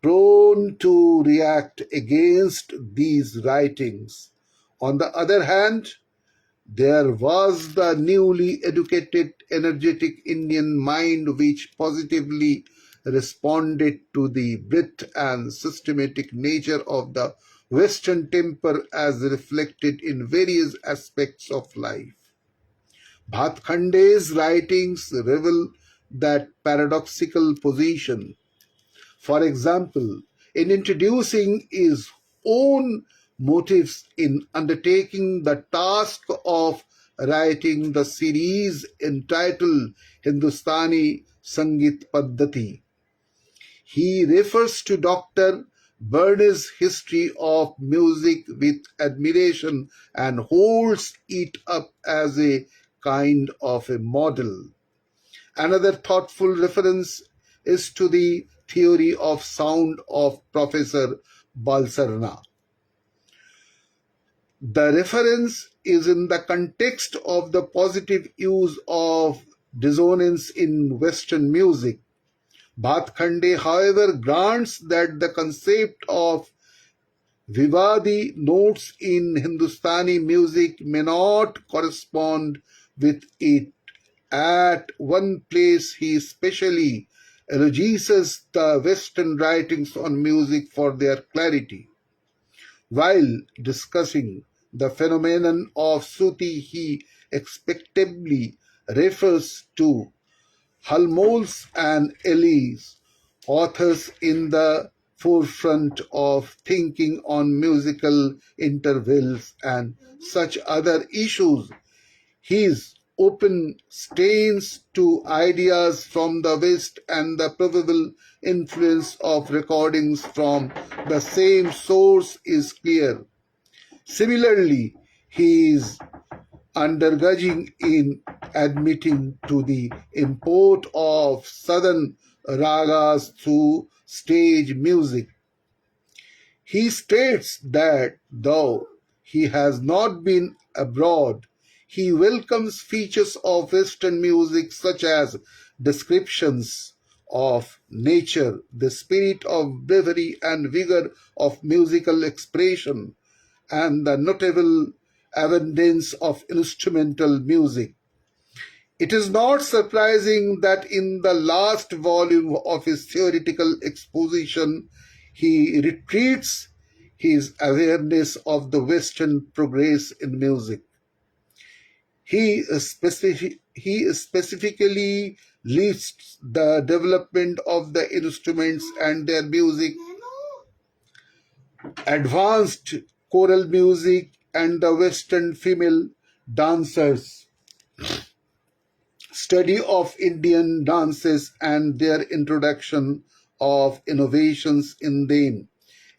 prone to react against these writings. On the other hand, there was the newly educated, energetic Indian mind which positively responded to the breadth and systematic nature of the Western temper as reflected in various aspects of life. Bhatkhande's writings reveal that paradoxical position. For example, in introducing his own motives in undertaking the task of writing the series entitled Hindustani Sangeet Paddhati, he refers to Dr. Burney's history of music with admiration and holds it up as a kind of a model. Another thoughtful reference is to the theory of sound of Professor Balsarna. The reference is in the context of the positive use of dissonance in Western music. Bhatkhande, however, grants that the concept of Vivadi notes in Hindustani music may not correspond with it. At one place, he especially elogies the Western writings on music for their clarity. While discussing the phenomenon of Suti, he expectably refers to Halmos and Ellis, authors in the forefront of thinking on musical intervals and such other issues. His open stains to ideas from the West and the probable influence of recordings from the same source is clear. Similarly, he is undergoing in admitting to the import of southern ragas to stage music. He states that though he has not been abroad, he welcomes features of Western music such as descriptions of nature, the spirit of bravery and vigor of musical expression, and the notable abundance of instrumental music. It is not surprising that in the last volume of his theoretical exposition, he retreats his awareness of the Western progress in music. He specifically lists the development of the instruments and their music, advanced choral music, and the Western female dancers, study of Indian dances and their introduction of innovations in them.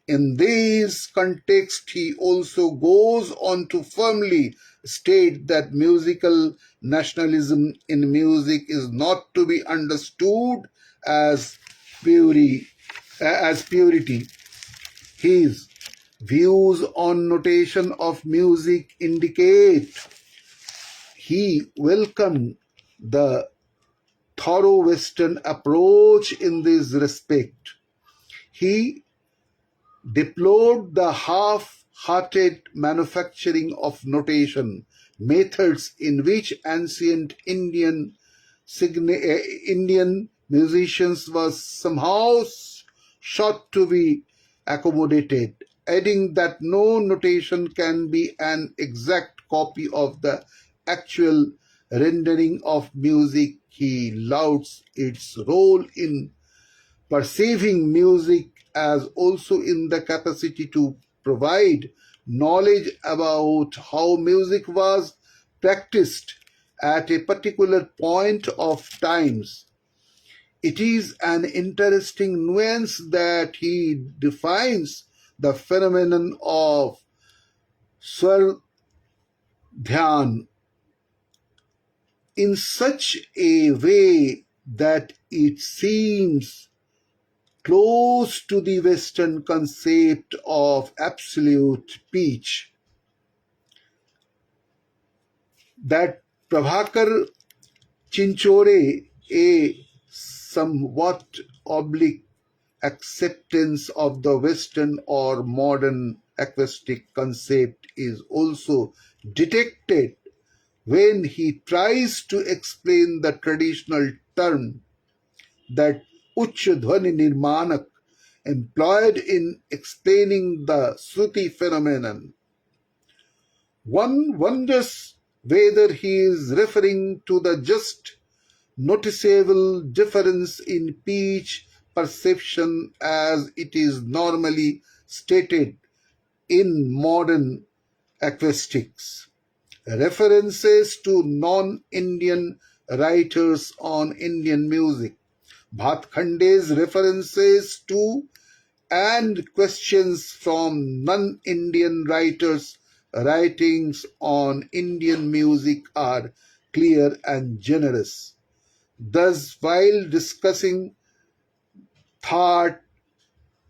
In this context, he also goes on to firmly state that musical nationalism in music is not to be understood as purity. His views on notation of music indicate he welcomed the thorough Western approach in this respect. He deplored the half-hearted manufacturing of notation methods in which ancient Indian musicians were somehow sought to be accommodated, adding that no notation can be an exact copy of the actual rendering of music. He lauds its role in perceiving music as also in the capacity to provide knowledge about how music was practiced at a particular point of times. It is an interesting nuance that he defines the phenomenon of Swar Dhyan in such a way that it seems close to the Western concept of absolute pitch that Prabhakar Chinchore, a somewhat oblique acceptance of the Western or modern acoustic concept is also detected when he tries to explain the traditional term that Uch Dhwani Nirmanak employed in explaining the Shruti phenomenon. One wonders whether he is referring to the just noticeable difference in pitch perception as it is normally stated in modern acoustics. References to non-Indian writers on Indian music, Bhatkhande's references to and questions from non-Indian writers' writings on Indian music are clear and generous. Thus, while discussing thought,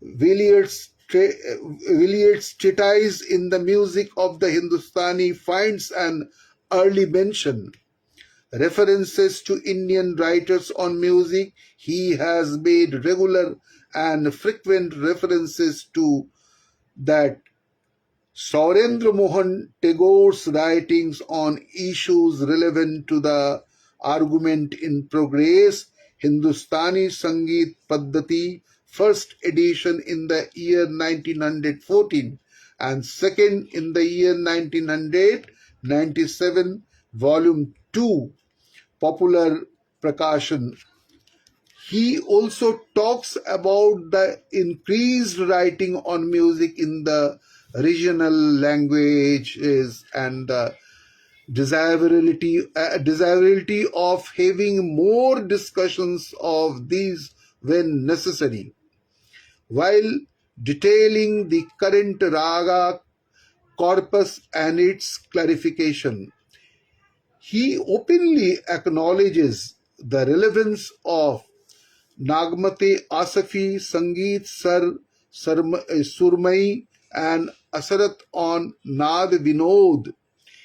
Villiers' treatise in the music of the Hindustani finds an early mention. References to Indian writers on music, he has made regular and frequent references to that Saurendra Mohan Tagore's writings on issues relevant to the argument in progress, Hindustani Sangeet Paddhati, first edition in the year 1914 and second in the year 1997, volume 2, Popular Prakashan. He also talks about the increased writing on music in the regional languages and the desirability of having more discussions of these when necessary, while detailing the current raga corpus and its clarification. He openly acknowledges the relevance of Nagmate Asafi, Sangeet Surmai, and Asarat on Nad Vinod.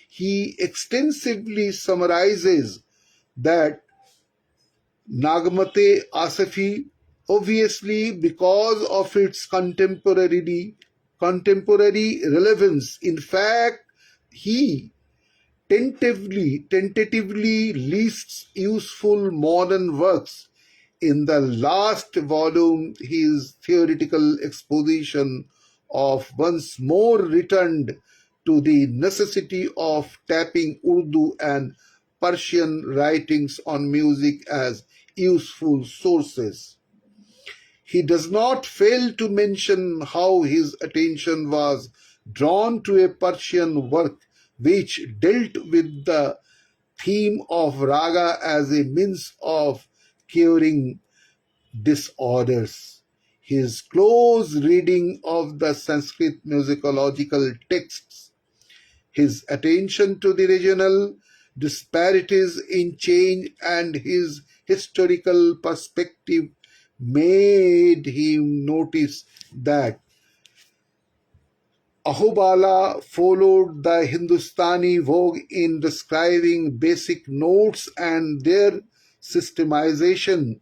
He extensively summarizes that Nagmate Asafi, obviously because of its contemporary relevance, in fact, he tentatively lists useful modern works. In the last volume, his theoretical exposition of once more returned to the necessity of tapping Urdu and Persian writings on music as useful sources. He does not fail to mention how his attention was drawn to a Persian work which dealt with the theme of raga as a means of curing disorders. His close reading of the Sanskrit musicological texts, his attention to the regional disparities in change, and his historical perspective made him notice that Ahobala followed the Hindustani vogue in describing basic notes and their systemization,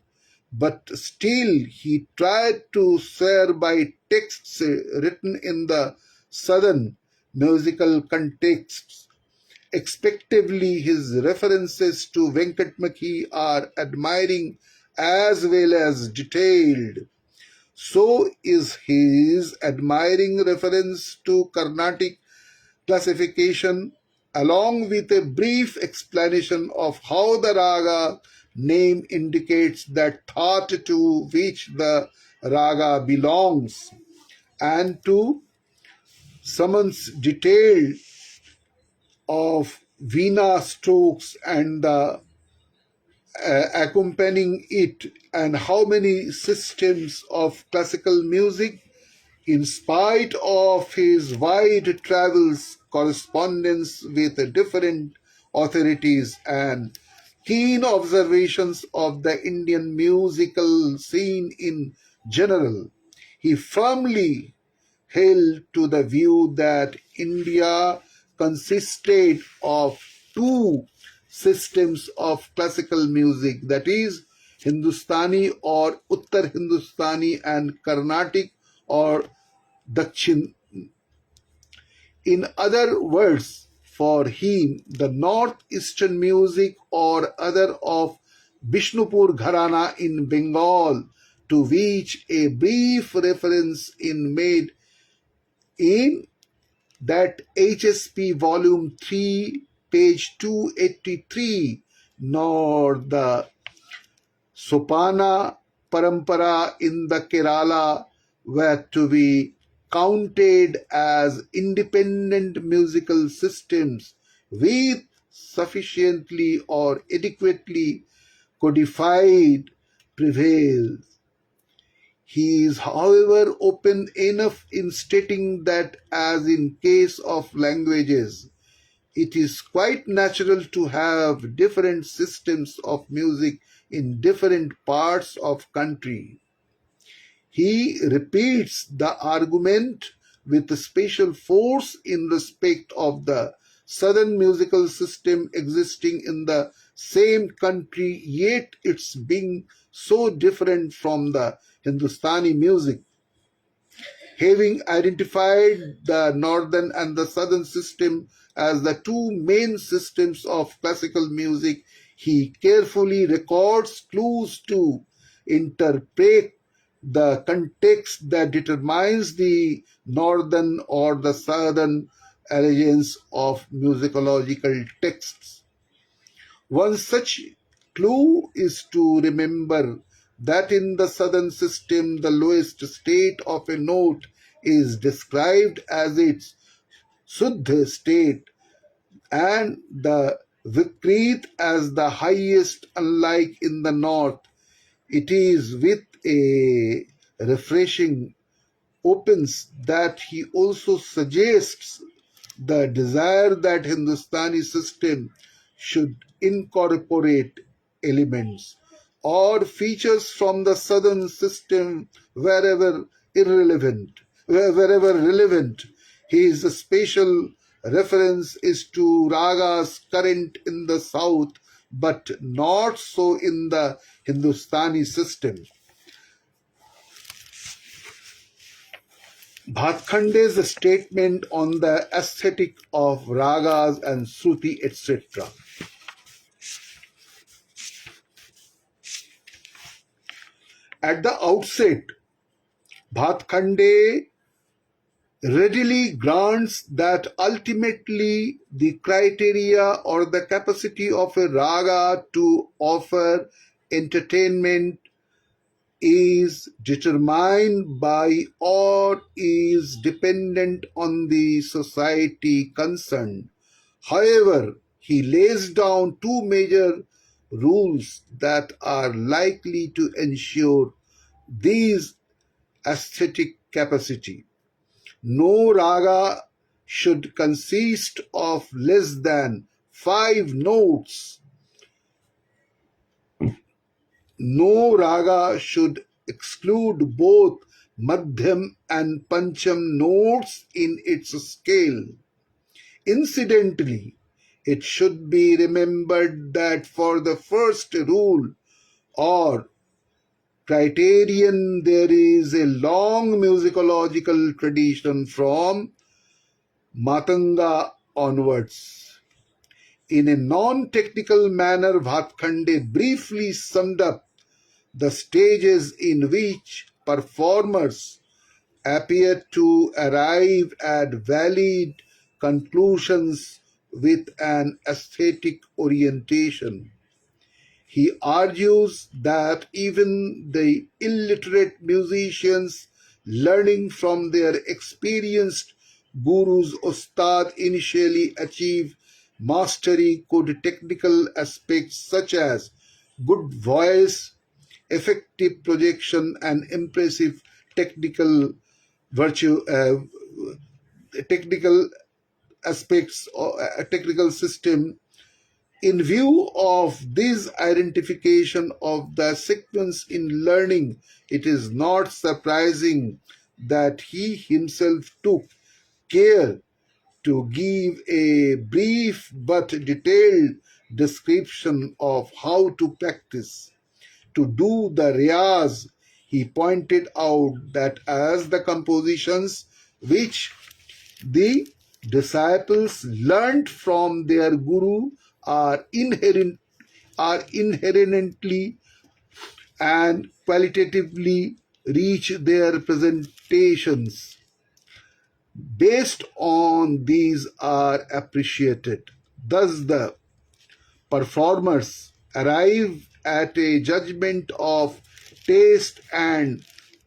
but still he tried to swear by texts written in the southern musical contexts. Expectively, his references to Venkatmakhi are admiring as well as detailed. So is his admiring reference to Carnatic classification, along with a brief explanation of how the raga name indicates that thought to which the raga belongs, and to summons detail of veena strokes and the accompanying it, and how many systems of classical music, in spite of his wide travels, correspondence with different authorities, and keen observations of the Indian musical scene in general, he firmly held to the view that India consisted of two systems of classical music, that is, Hindustani or Uttar Hindustani and Carnatic or Dakshin. In other words, for him, the northeastern music or other of Bishnupur Gharana in Bengal, to which a brief reference in made in that HSP volume 3, page 283, nor the Sopana Parampara in the Kerala were to be counted as independent musical systems with sufficiently or adequately codified prevails. He is, however, open enough in stating that, as in case of languages, it is quite natural to have different systems of music in different parts of country. He repeats the argument with special force in respect of the southern musical system existing in the same country, yet its being so different from the Hindustani music. Having identified the northern and the southern system as the two main systems of classical music, he carefully records clues to interpret the context that determines the northern or the southern allegiance of musicological texts. One such clue is to remember that in the southern system, the lowest state of a note is described as its Suddha state, and the Vikrit as the highest, unlike in the north. It is with a refreshing opens that he also suggests the desire that Hindustani system should incorporate elements or features from the southern system wherever relevant. His special reference is to ragas current in the south, but not so in the Hindustani system. Bhatkhande's statement on the aesthetic of ragas and Shruti, etc. At the outset, Bhatkhande readily grants that ultimately the criteria or the capacity of a raga to offer entertainment is determined by or is dependent on the society concerned. However, he lays down two major rules that are likely to ensure these aesthetic capacity. No raga should consist of less than 5 notes. No raga should exclude both madhyam and pancham notes in its scale. Incidentally, it should be remembered that for the first rule or criterion, there is a long musicological tradition from Matanga onwards. In a non-technical manner, Bhatkhande briefly summed up the stages in which performers appear to arrive at valid conclusions with an aesthetic orientation. He argues that even the illiterate musicians learning from their experienced gurus ustad initially achieve mastery could technical aspects such as good voice, effective projection, and impressive technical virtue technical aspects or a technical system. In view of this identification of the sequence in learning, it is not surprising that he himself took care to give a brief but detailed description of how to practice. To do the riyaz, he pointed out that as the compositions which the disciples learnt from their guru are inherently and qualitatively reach their presentations based on these are appreciated. Thus, the performers arrive at a judgment of taste, and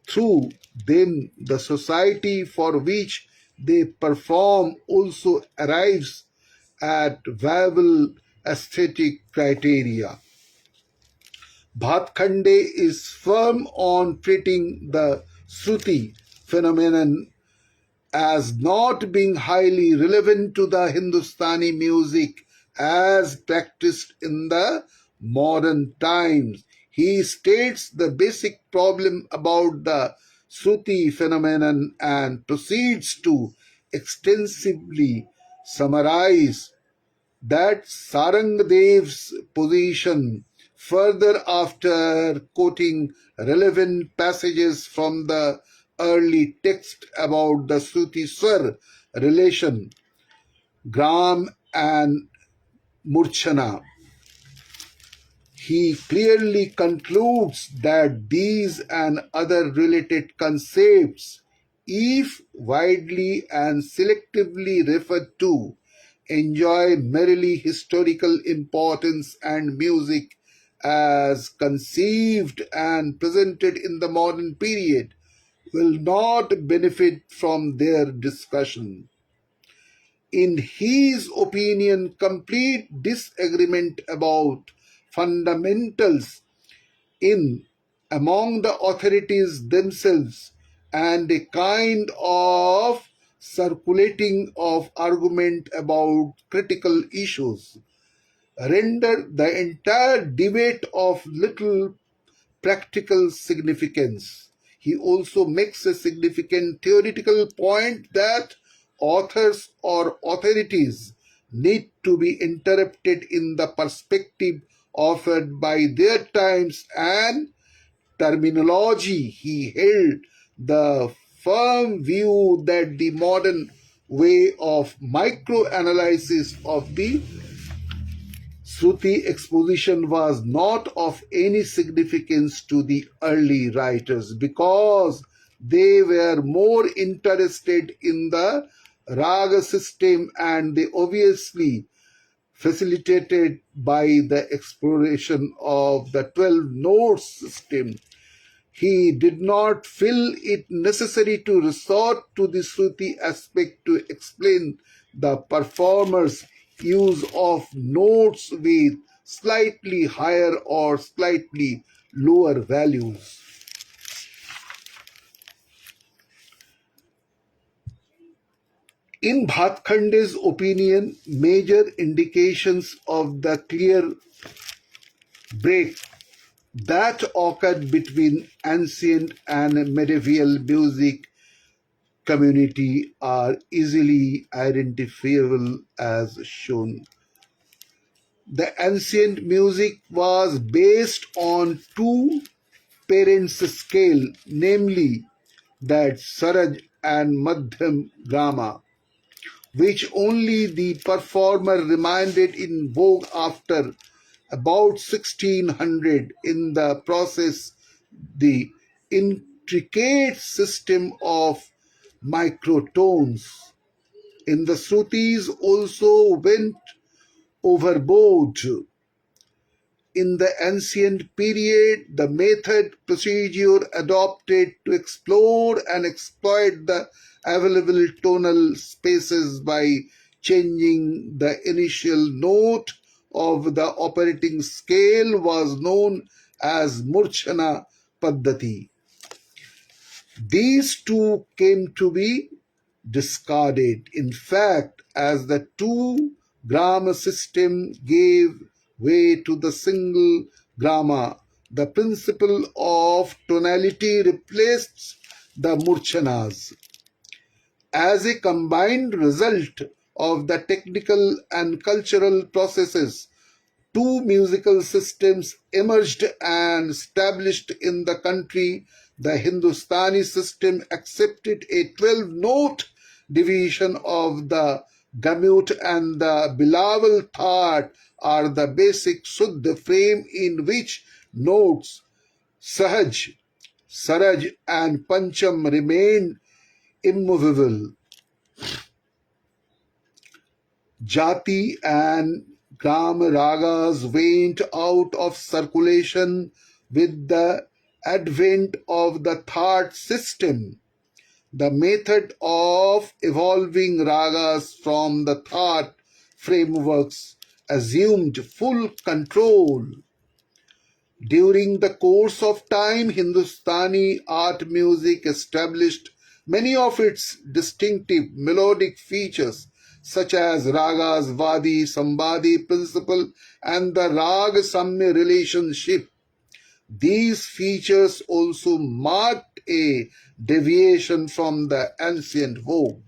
through them the society for which they perform also arrives at viable aesthetic criteria. Bhatkhande is firm on treating the Sruti phenomenon as not being highly relevant to the Hindustani music as practiced in the modern times. He states the basic problem about the Sruti phenomenon and proceeds to extensively summarize that Sarangdev's position. Further, after quoting relevant passages from the early text about the Shruti Swar relation, Gram and Murchana, he clearly concludes that these and other related concepts, if widely and selectively referred to, enjoy merely historical importance, and music as conceived and presented in the modern period will not benefit from their discussion. In his opinion, complete disagreement about fundamentals in among the authorities themselves and a kind of circulating of argument about critical issues render the entire debate of little practical significance. He also makes a significant theoretical point that authors or authorities need to be interpreted in the perspective offered by their times and terminology. He held the firm view that the modern way of microanalysis of the Shruti exposition was not of any significance to the early writers because they were more interested in the raga system, and they obviously facilitated by the exploration of the 12 notes system. He did not feel it necessary to resort to the Shruti aspect to explain the performer's use of notes with slightly higher or slightly lower values. In Bhatkhande's opinion, major indications of the clear break that occurred between ancient and medieval music community are easily identifiable as shown. The ancient music was based on two parents scale, namely that Saraj and Madhyam Gama, which only the performer remained in vogue after about 1600. In the process, the intricate system of microtones in the Shrutis also went overboard. in the ancient period, the method procedure adopted to explore and exploit the available tonal spaces by changing the initial note of the operating scale was known as Murchana Paddhati. These two came to be discarded. In fact, as the two grama system gave way to the single grama, the principle of tonality replaced the murchanas. As a combined result of the technical and cultural processes, two musical systems emerged and established in the country. The Hindustani system accepted a 12-note division of the gamut, and the Bilawal Thaat are the basic Suddha frame in which notes Sahaj, Saraj and Pancham remain immovable. Jati and Gram ragas went out of circulation with the advent of the Thaat system. The method of evolving ragas from the Thaat frameworks assumed full control. During the course of time, Hindustani art music established many of its distinctive melodic features, such as ragas, vadi, sambadi principle, and the rag samya relationship. These features also marked a deviation from the ancient vogue.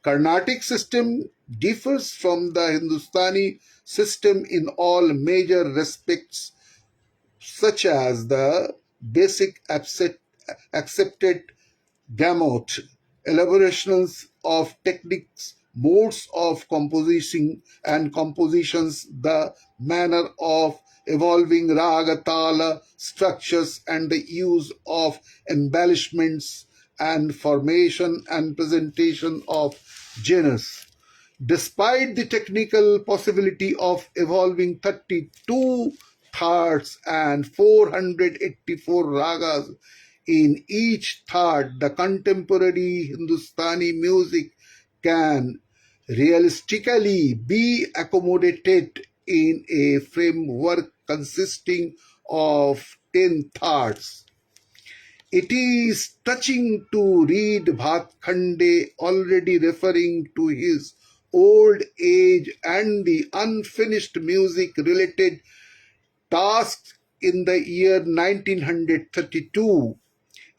Carnatic system differs from the Hindustani system in all major respects, such as the basic accepted gamut, elaborations of techniques, modes of composition and compositions, the manner of evolving raga tala structures, and the use of embellishments and formation and presentation of genres. Despite the technical possibility of evolving 32 thoughts and 484 ragas in each thought, the contemporary Hindustani music can realistically be accommodated in a framework consisting of 10 thoughts. It is touching to read Bhatkhande already referring to his old age and the unfinished music related tasks in the year 1932.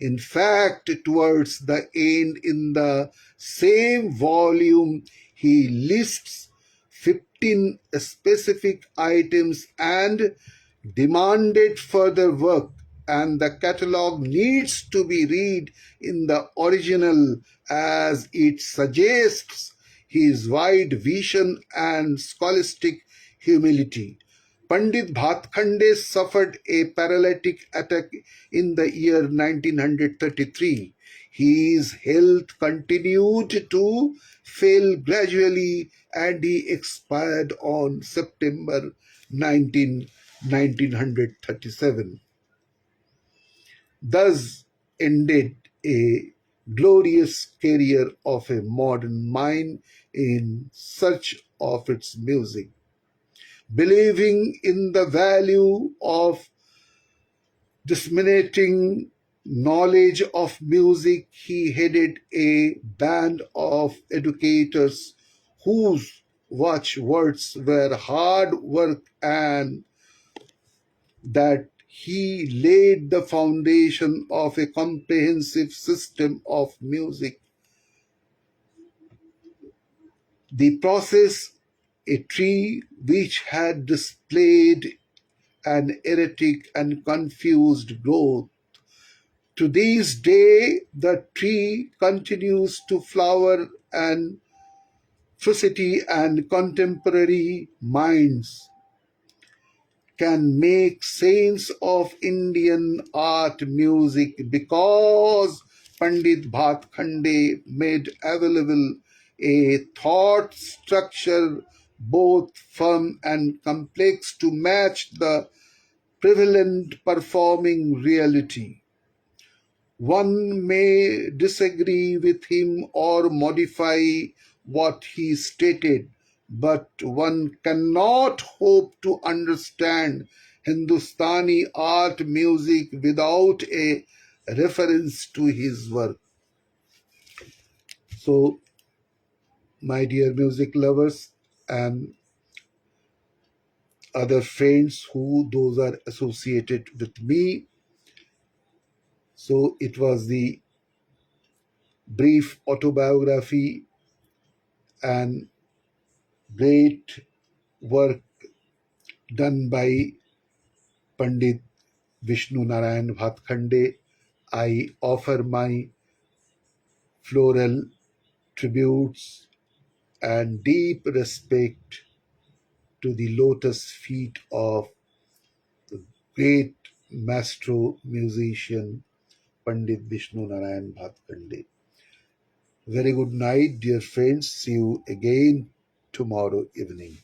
In fact, towards the end, in the same volume, he lists 15 specific items and demanded further work, and the catalogue needs to be read in the original as it suggests his wide vision and scholastic humility. Pandit Bhatkhande suffered a paralytic attack in the year 1933. His health continued to fail gradually and he expired on September 1937. Thus ended a glorious career of a modern mind in search of its music. Believing in the value of disseminating knowledge of music, he headed a band of educators whose watchwords were hard work and that he laid the foundation of a comprehensive system of music. The process, a tree which had displayed an erratic and confused growth. To this day, the tree continues to flower and ferocity, and contemporary minds can make sense of Indian art music because Pandit Bhatkhande made available a thought structure both firm and complex to match the prevalent performing reality. One may disagree with him or modify what he stated, but one cannot hope to understand Hindustani art music without a reference to his work. So, my dear music lovers and other friends who those are associated with me, so it was the brief autobiography and great work done by Pandit Vishnu Narayan Bhatkhande. I offer my floral tributes and deep respect to the lotus feet of the great maestro musician Pandit Vishnu Narayan Bhatkhande. Very good night, dear friends. See you again tomorrow evening.